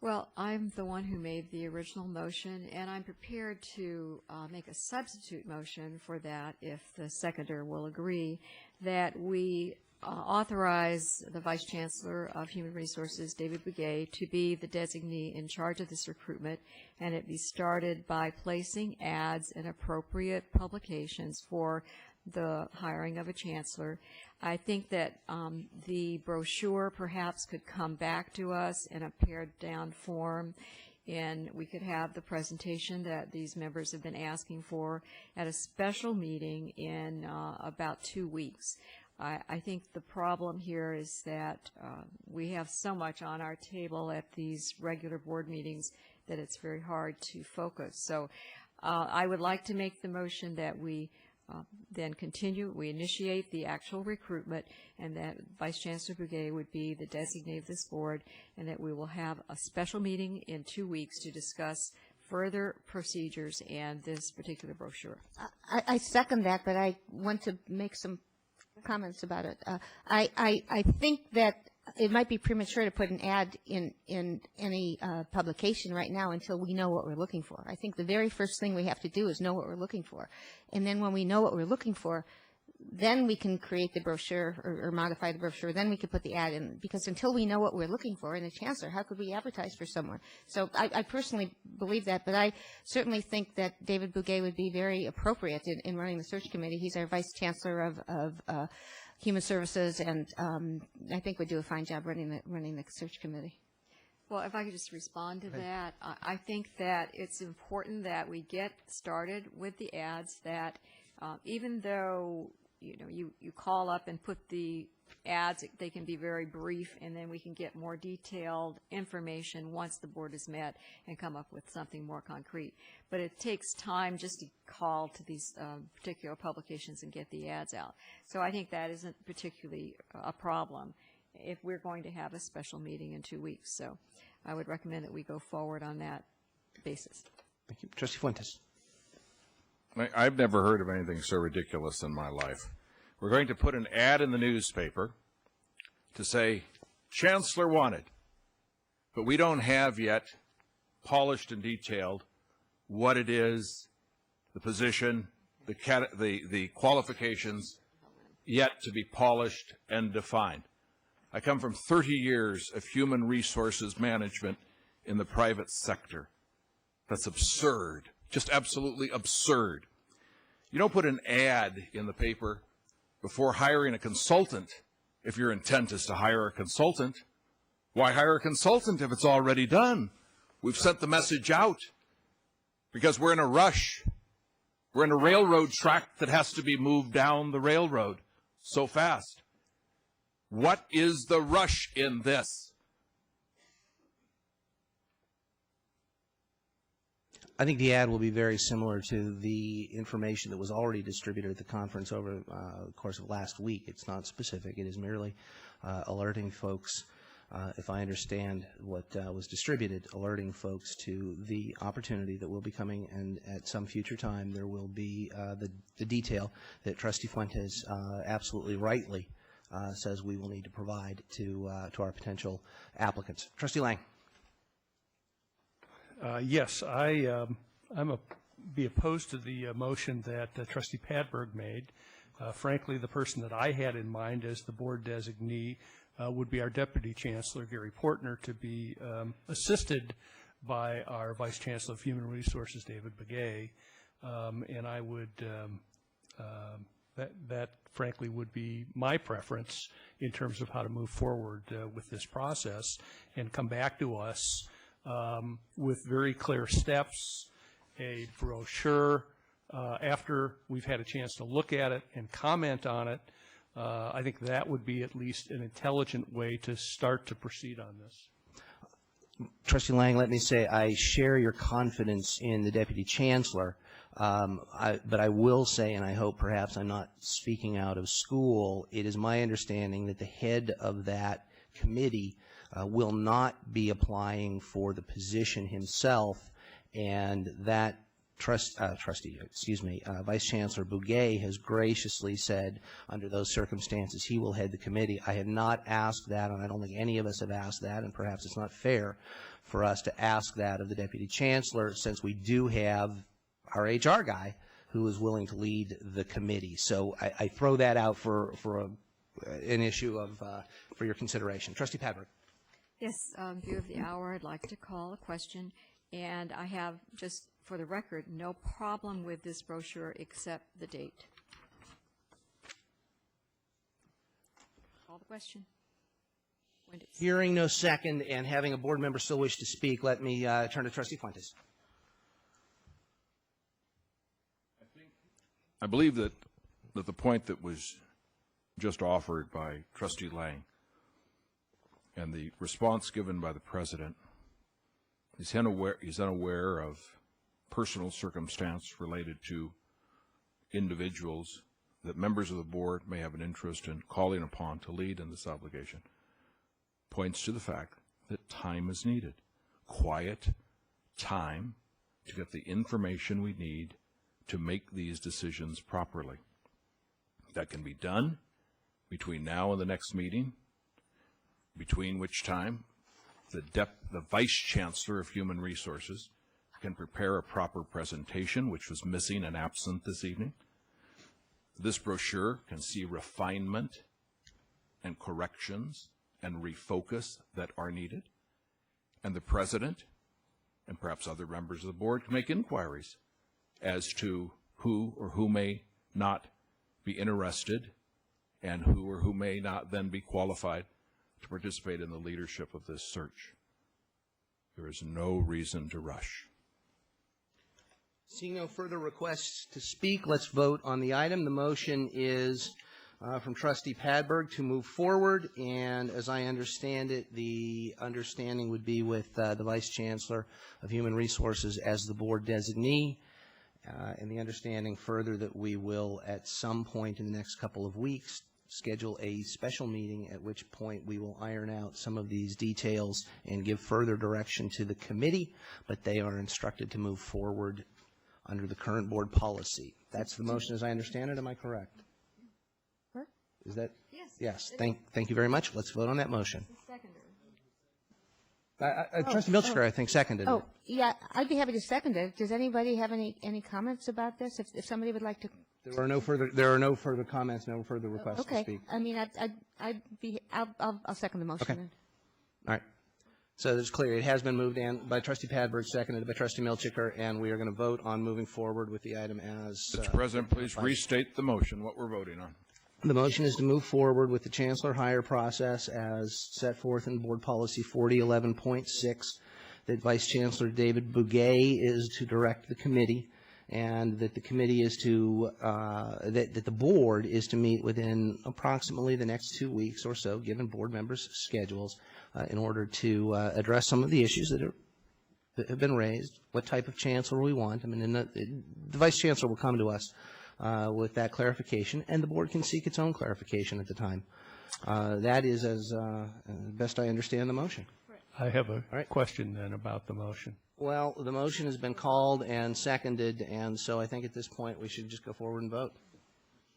Well, I'm the one who made the original motion, and I'm prepared to make a substitute motion for that if the seconder will agree that we authorize the Vice Chancellor of Human Resources, David Bugay, to be the designee in charge of this recruitment, and it be started by placing ads in appropriate publications for the hiring of a chancellor. I think that the brochure perhaps could come back to us in a pared-down form, and we could have the presentation that these members have been asking for at a special meeting in about 2 weeks. I think the problem here is that we have so much on our table at these regular board meetings that it's very hard to focus. So I would like to make the motion that we then continue, we initiate the actual recruitment, and that Vice Chancellor Bugay would be the designee of this board, and that we will have a special meeting in 2 weeks to discuss further procedures and this particular brochure. I second that, but I want to make some comments about it. I think that it might be premature to put an ad in any publication right now until we know what we're looking for. I think the very first thing we have to do is know what we're looking for. And then when we know what we're looking for, then we can create the brochure or modify the brochure. Then we can put the ad in. Because until we know what we're looking for in a chancellor, how could we advertise for someone? So I personally believe that. But I certainly think that David Bugay would be very appropriate in running the search committee. He's our Vice Chancellor of Human Services, and I think would do a fine job running the search committee. Well, if I could just respond to that, I think that it's important that we get started with the ads, that even though you call up and put the ads, they can be very brief, and then we can get more detailed information once the board is met and come up with something more concrete. But it takes time just to call to these particular publications and get the ads out. So I think that isn't particularly a problem if we're going to have a special meeting in 2 weeks. So I would recommend that we go forward on that basis. Thank you. Trustee Fuentes. I've never heard of anything so ridiculous in my life. We're going to put an ad in the newspaper to say, Chancellor wanted, but we don't have yet polished and detailed what it is, the position, the qualifications yet to be polished and defined. I come from 30 years of human resources management in the private sector. That's absurd, just absolutely absurd. You don't put an ad in the paper before hiring a consultant if your intent is to hire a consultant. Why hire a consultant if it's already done? We've sent the message out because we're in a rush. We're in a railroad track that has to be moved down the railroad so fast. What is the rush in this? I think the ad will be very similar to the information that was already distributed at the conference over the course of last week. It's not specific. It is merely alerting folks, if I understand what was distributed, alerting folks to the opportunity that will be coming, and at some future time there will be the detail that Trustee Fuentes absolutely rightly says we will need to provide to our potential applicants. Trustee Lang. Yes, I'm be opposed to the motion that Trustee Padberg made. Frankly, the person that I had in mind as the board designee would be our Deputy Chancellor, Gary Portner, to be assisted by our Vice Chancellor of Human Resources, David Begay, and I would, that frankly would be my preference in terms of how to move forward with this process and come back to us with very clear steps, a brochure, after we've had a chance to look at it and comment on it. I think that would be at least an intelligent way to start to proceed on this. Trustee Lang, let me say I share your confidence in the Deputy Chancellor, but I will say, and I hope perhaps I'm not speaking out of school, it is my understanding that the head of that committee will not be applying for the position himself, and that Vice Chancellor Begay has graciously said under those circumstances he will head the committee. I have not asked that, and I don't think any of us have asked that, and perhaps it's not fair for us to ask that of the Deputy Chancellor, since we do have our HR guy who is willing to lead the committee. So I throw that out for an issue of for your consideration. Trustee Padberg. Yes, in view of the hour, I'd like to call a question, and I have, just for the record, no problem with this brochure except the date. Call the question. Hearing no second and having a board member still wish to speak, let me turn to Trustee Fuentes. I believe that the point that was just offered by Trustee Lang and the response given by the President, he's unaware of personal circumstance related to individuals that members of the board may have an interest in calling upon to lead in this obligation, points to the fact that time is needed, quiet time to get the information we need to make these decisions properly. That can be done between now and the next meeting, between which time the Vice Chancellor of Human Resources can prepare a proper presentation, which was missing and absent this evening. This brochure can see refinement and corrections and refocus that are needed. And the President and perhaps other members of the board can make inquiries as to who or who may not be interested and who or who may not then be qualified to participate in the leadership of this search. There is no reason to rush. Seeing no further requests to speak, let's vote on the item. The motion is from Trustee Padberg to move forward, and as I understand it, the understanding would be with the Vice Chancellor of Human Resources as the board designee, and the understanding further that we will, at some point in the next couple of weeks, schedule a special meeting at which point we will iron out some of these details and give further direction to the committee, but they are instructed to move forward under the current board policy. That's the motion as I understand it. Am I correct? Is that? Yes. Yes. Thank you very much. Let's vote on that motion. Trustee Milchiker, I think, seconded Oh, it. yeah, I'd be happy to second it. Does anybody have any comments about this? If somebody would like to. There are no further comments, no further requests to Okay. speak. I mean, I'll second the motion. Okay. Then. All right. So it's clear. It has been moved by Trustee Padberg, seconded by Trustee Milchiker, and we are going to vote on moving forward with the item as. Mr. President, please restate the motion, what we're voting on. The motion is to move forward with the chancellor hire process as set forth in Board Policy 4011.6, that Vice Chancellor David Bouguet is to direct the committee, and that the committee is to, that the board is to meet within approximately the next 2 weeks or so, given board members' schedules, in order to address some of the issues that have been raised, what type of chancellor we want. I mean, the Vice Chancellor will come to us with that clarification, and the board can seek its own clarification at the time. That is as best I understand the motion. I have a question then about the motion. Well, the motion has been called and seconded, and so I think at this point we should just go forward and vote.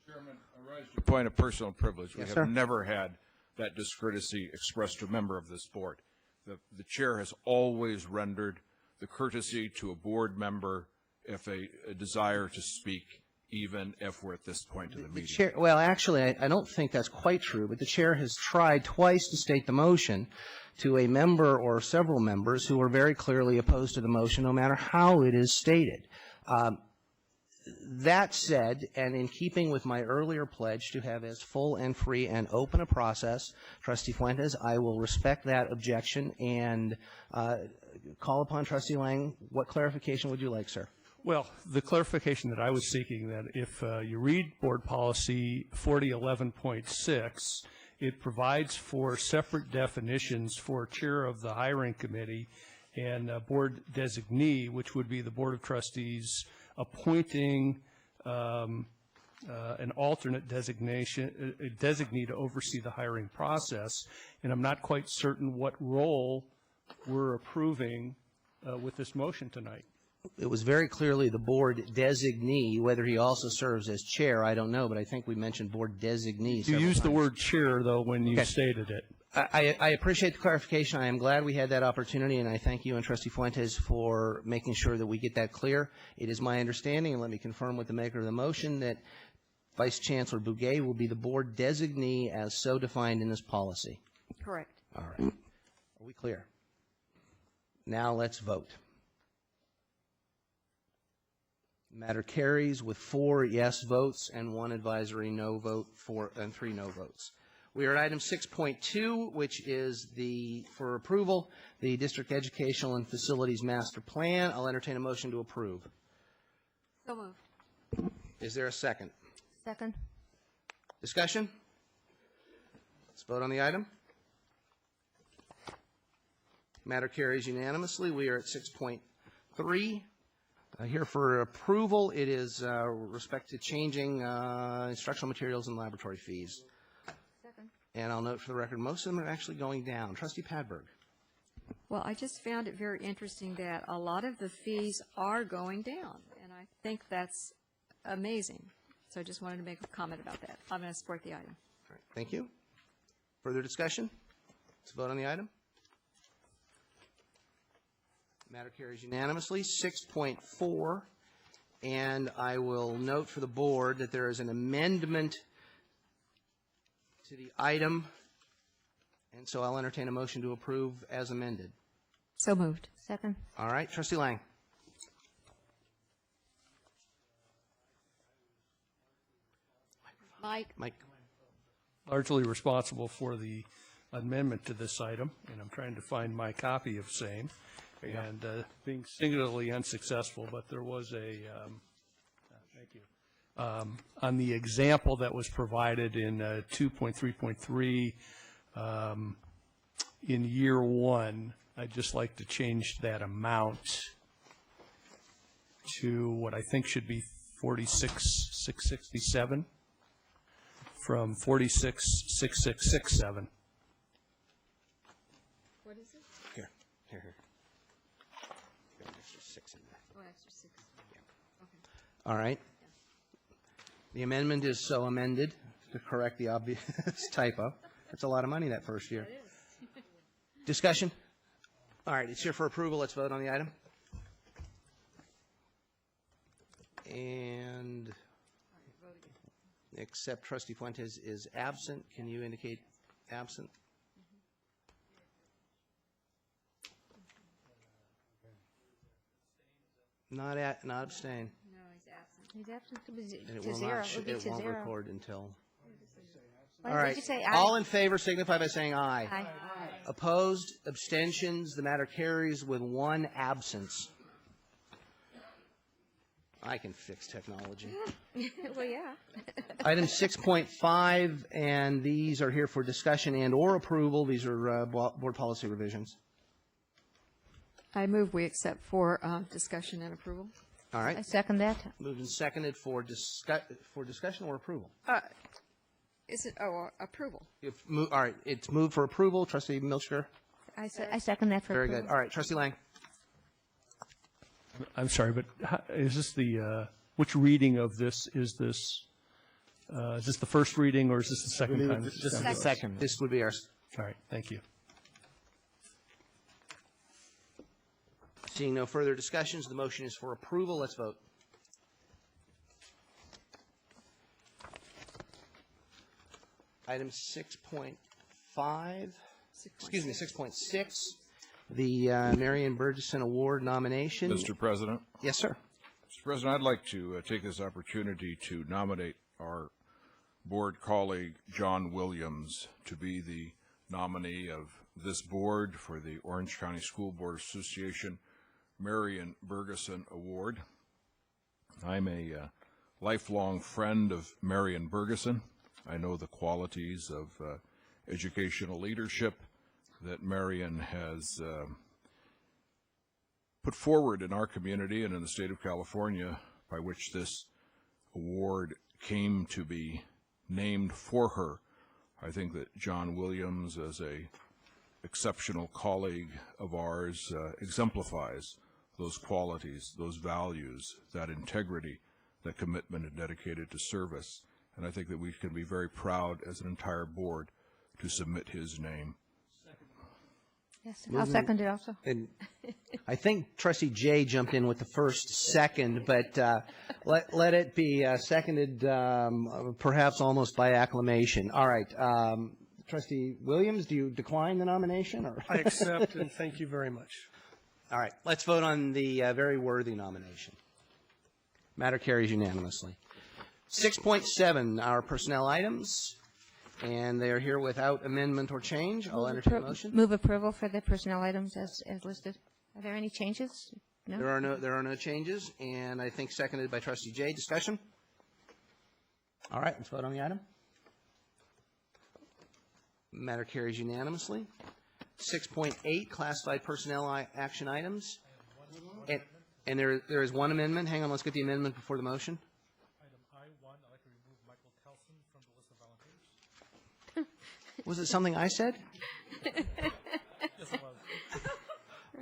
Chairman, I rise to a point of personal privilege. Yes, we sir. have never had that discourtesy expressed to a member of this board. The chair has always rendered the courtesy to a board member if a desire to speak, even if we're at this point in the meeting. Chair, well, actually, I don't think that's quite true, but the chair has tried twice to state the motion to a member or several members who are very clearly opposed to the motion, no matter how it is stated. That said, and in keeping with my earlier pledge to have as full and free and open a process, Trustee Fuentes, I will respect that objection and call upon Trustee Lang. What clarification would you like, sir? Well, the clarification that I was seeking, that if you read Board Policy 4011.6, it provides for separate definitions for chair of the hiring committee and board designee, which would be the Board of Trustees appointing an alternate designee to oversee the hiring process. And I'm not quite certain what role we're approving with this motion tonight. It was very clearly the board designee. Whether he also serves as chair, I don't know, but I think we mentioned board designee. You used the word chair, though, when you Okay. stated it. I appreciate the clarification. I am glad we had that opportunity, and I thank you and Trustee Fuentes for making sure that we get that clear. It is my understanding, and let me confirm with the maker of the motion, that Vice Chancellor Bouguet will be the board designee as so defined in this policy. Correct. All right. Are we clear? Now let's vote. Matter carries with 4 yes votes and 1 advisory no vote and 3 no votes. We are at item 6.2, which is for approval, the District Educational and Facilities Master Plan. I'll entertain a motion to approve. So moved. Is there a second? Second. Discussion? Let's vote on the item. Matter carries unanimously. We are at 6.3. Here for approval, it is respect to changing instructional materials and laboratory fees. Second. And I'll note for the record, most of them are actually going down. Trustee Padberg. Well, I just found it very interesting that a lot of the fees are going down, and I think that's amazing. So I just wanted to make a comment about that. I'm going to support the item. All right, thank you. Further discussion? Let's vote on the item. Matter carries unanimously. 6.4, and I will note for the board that there is an amendment to the item, and so I'll entertain a motion to approve as amended. So moved. Second. All right, Trustee Lang. Mike. Largely responsible for the amendment to this item, and I'm trying to find my copy of same. and being singularly unsuccessful, but there was a, thank you, on the example that was provided in 2.3.3, in year one, I'd just like to change that amount to what I think should be 46,667 from 46,6667. What is it? Here. Got an extra 6 in there. Oh, extra 6. Yeah. Okay. All right. The amendment is so amended to correct the obvious typo. That's a lot of money that first year. It is. Discussion? All right, it's here for approval. Let's vote on the item. And except Trustee Fuentes is absent. Can you indicate absent? Not abstain. No, he's absent. He's absent And it to will zero. not, It would be it to won't zero. record until. Why All did right. you say aye? All in favor signify by saying aye. Aye. Opposed, abstentions, the matter carries with one absence. I can fix technology. Well, yeah. Item 6.5, and these are here for discussion and or approval. These are board policy revisions. I move we accept for discussion and approval. All right. I second that. Moved and seconded for discussion or approval. Is it, approval? All right, it's moved for approval. Trustee Milchiker? I second that for Very approval. good. All right, Trustee Lang? I'm sorry, but is this the, which reading of this is this? Is this the first reading, or is this the second time? This is the second. This would be our. All right, thank you. Seeing no further discussions, the motion is for approval. Let's vote. Item 6.5, excuse me, 6.6, the Marian Bergeson Award nomination. Mr. President? Yes, sir. Mr. President, I'd like to take this opportunity to nominate our board colleague, John Williams, to be the nominee of this board for the Orange County School Board Association Marian Bergeson Award. I'm a lifelong friend of Marian Bergeson. I know the qualities of educational leadership that Marian has put forward in our community and in the state of California, by which this award came to be named for her. I think that John Williams, as a exceptional colleague of ours, exemplifies those qualities, those values, that integrity, that commitment and dedicated to service. And I think that we can be very proud as an entire board to submit his name. Yes, I'll second it also. And I think Trustee Jay jumped in with the first second, but let it be seconded perhaps almost by acclamation. All right. Trustee Williams, do you decline the nomination? Or? I accept, and thank you very much. All right. Let's vote on the very worthy nomination. Matter carries unanimously. 6.7, our personnel items, and they are here without amendment or change. I'll entertain a motion. Move approval for the personnel items as listed. Are there any changes? No? There are no changes, and I think seconded by Trustee Jay. Discussion? All right, let's vote on the item. Matter carries unanimously. 6.8, classified personnel action items. And there is one amendment. Hang on, let's get the amendment before the motion. Was it something I said?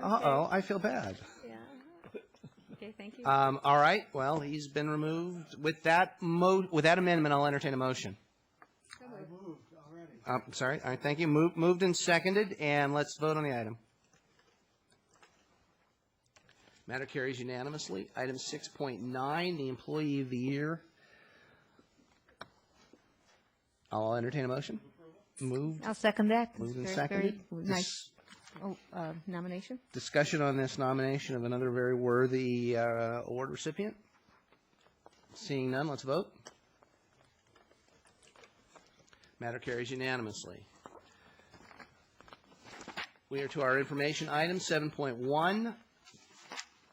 Uh-oh, I feel bad. Yeah. Okay, thank you. All right, well, he's been removed. With that amendment, I'll entertain a motion. Sorry, all right, thank you. Moved and seconded, and let's vote on the item. Matter carries unanimously. Item 6.9, the Employee of the Year. I'll entertain a motion. Moved. I'll second that. Moved and Very, seconded. very nice nomination. Discussion on this nomination of another very worthy award recipient. Seeing none, let's vote. Matter carries unanimously. We are to our information item, 7.1,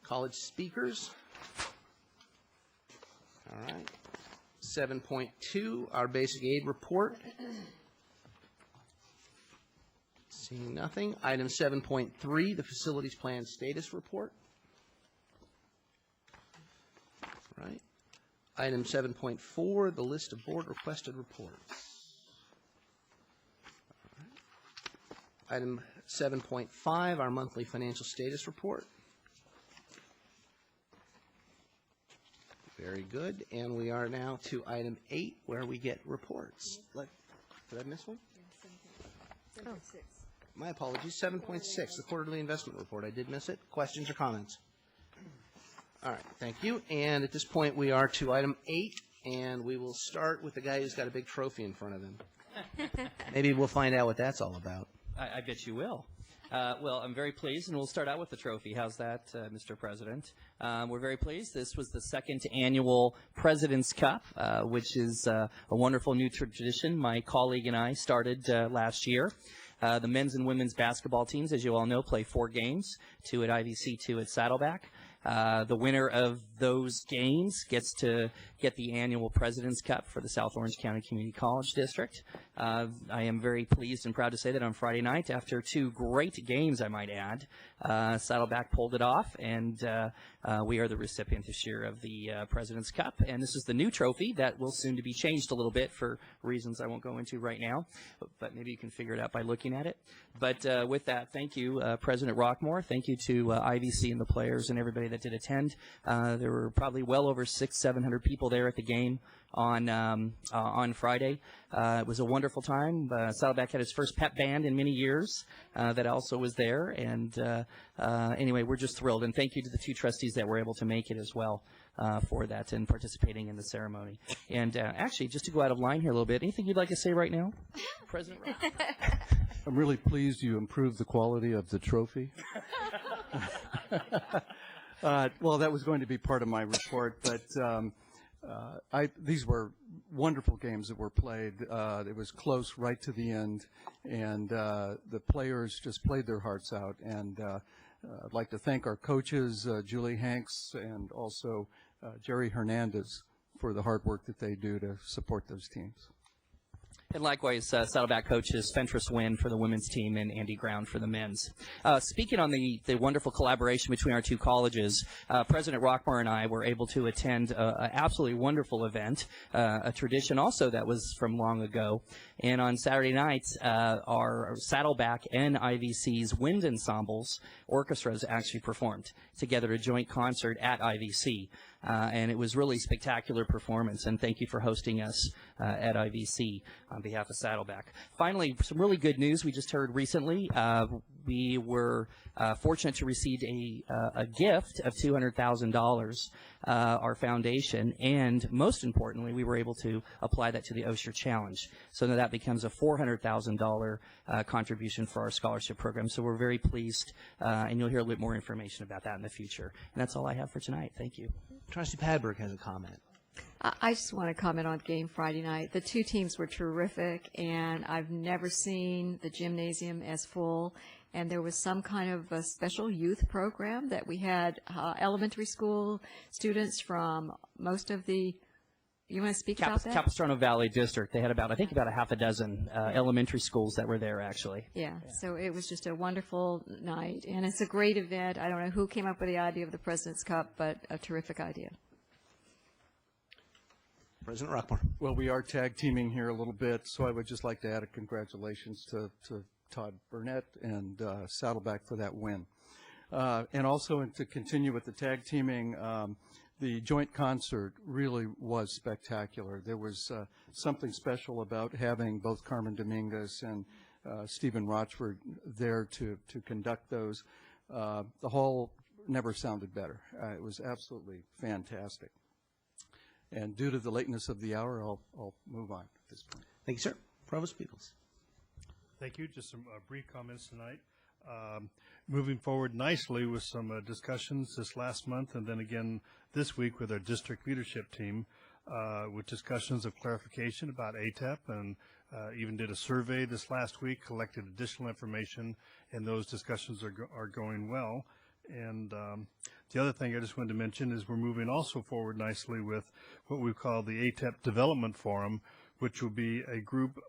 college speakers. All right. 7.2, our basic aid report. Seeing nothing. Item 7.3, the facilities plan status report. All right. Item 7.4, the list of board requested reports. Item 7.5, our monthly financial status report. Very good. And we are now to item 8, where we get reports. Did I miss one? Oh. My apologies. 7.6, the quarterly investment report. I did miss it. Questions or comments? All right. Thank you. And at this point, we are to item 8, and we will start with the guy who's got a big trophy in front of him. Maybe we'll find out what that's all about. I bet you will. Well, I'm very pleased, and we'll start out with the trophy. How's that, Mr. President? We're very pleased. This was the second annual President's Cup, which is a wonderful new tradition my colleague and I started last year. The men's and women's basketball teams, as you all know, play 4 games, 2 at IVC, 2 at Saddleback. The winner of those games gets to get the annual President's Cup for the South Orange County Community College District. I am very pleased and proud to say that on Friday night, after 2 great games, I might add, Saddleback pulled it off, and we are the recipient this year of the President's Cup. And this is the new trophy that will soon to be changed a little bit for reasons I won't go into right now, but maybe you can figure it out by looking at it. But with that, thank you, President Rockmore. Thank you to IVC and the players and everybody that did attend. There were probably well over 600-700 people there at the game on Friday. It was a wonderful time. Saddleback had his first pep band in many years that also was there. And anyway, we're just thrilled. And thank you to the 2 trustees that were able to make it as well for that and participating in the ceremony. And actually, just to go out of line here a little bit, anything you'd like to say right now, President Rock? I'm really pleased you improved the quality of the trophy. Well, that was going to be part of my report, but these were wonderful games that were played. It was close right to the end, and the players just played their hearts out. And I'd like to thank our coaches, Julie Hanks and also Jerry Hernandez, for the hard work that they do to support those teams. And likewise, Saddleback coaches Fentress Wynn for the women's team and Andy Ground for the men's. Speaking on the wonderful collaboration between our 2 colleges, President Rockmore and I were able to attend an absolutely wonderful event, a tradition also that was from long ago. And on Saturday nights, our Saddleback and IVC's wind ensembles orchestras actually performed together a joint concert at IVC. And it was really spectacular performance, and thank you for hosting us at IVC on behalf of Saddleback. Finally, some really good news we just heard recently. We were fortunate to receive a gift of $200,000, our foundation, and most importantly, we were able to apply that to the Osher Challenge. So now that becomes a $400,000 contribution for our scholarship program. So we're very pleased, and you'll hear a little bit more information about that in the future. And that's all I have for tonight. Thank you. Trustee Padberg has a comment. I just want to comment on the game Friday night. The 2 teams were terrific, and I've never seen the gymnasium as full. And there was some kind of a special youth program that we had elementary school students from most of the. You want to speak about that? Capistrano Valley District. They had I think about a half a dozen elementary schools that were there, actually. Yeah, so it was just a wonderful night, and it's a great event. I don't know who came up with the idea of the President's Cup, but a terrific idea. President Rockmore. Well, we are tag teaming here a little bit, so I would just like to add a congratulations to Todd Burnett and Saddleback for that win. And also to continue with the tag teaming, the joint concert really was spectacular. There was something special about having both Carmen Dominguez and Stephen Rochford there to conduct those. The hall never sounded better. It was absolutely fantastic. And due to the lateness of the hour, I'll move on at this point. Thank you, sir. Provost Beagles. Thank you. Just some brief comments tonight. Moving forward nicely with some discussions this last month and then again this week with our district leadership team. with discussions of clarification about ATEP, and even did a survey this last week, collected additional information, and those discussions are going well. And the other thing I just wanted to mention is we're moving also forward nicely with what we call the ATEP Development Forum, which will be a group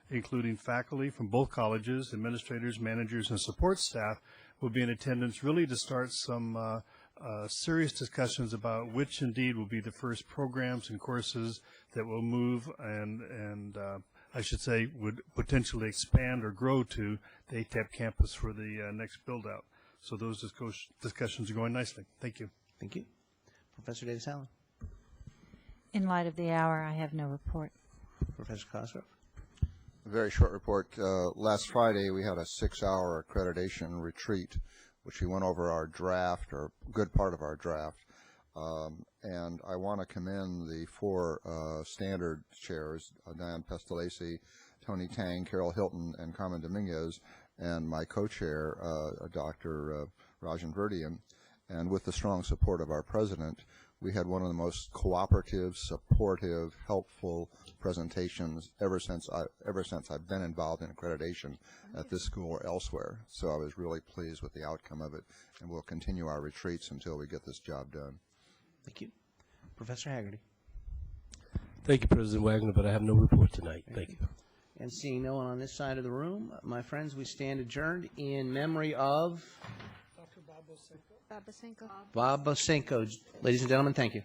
including faculty from both colleges, administrators, managers, and support staff will be in attendance, really to start some serious discussions about which indeed will be the first programs and courses that will move and I should say would potentially expand or grow to the ATEP campus for the next build-out. So those discussions are going nicely. Thank you. Thank you. Professor Davis-Allen. In light of the hour, I have no report. Professor Cosgrove. A very short report. Last Friday, we had a 6-hour accreditation retreat, which we went over our draft, or a good part of our draft. And I want to commend the 4 standard chairs, Diane Pestalacci, Tony Tang, Carol Hilton, and Carmen Dominguez, and my co-chair, Dr. Rajan Verdian. And with the strong support of our president, we had one of the most cooperative, supportive, helpful presentations ever since I've been involved in accreditation at this school or elsewhere. So I was really pleased with the outcome of it, and we'll continue our retreats until we get this job done. Thank you. Professor Haggerty. Thank you, President Wagner, but I have no report tonight. Thank you. And seeing no one on this side of the room, my friends, we stand adjourned in memory of Bob Bosenko. Bob Bosenko. Ladies and gentlemen, thank you.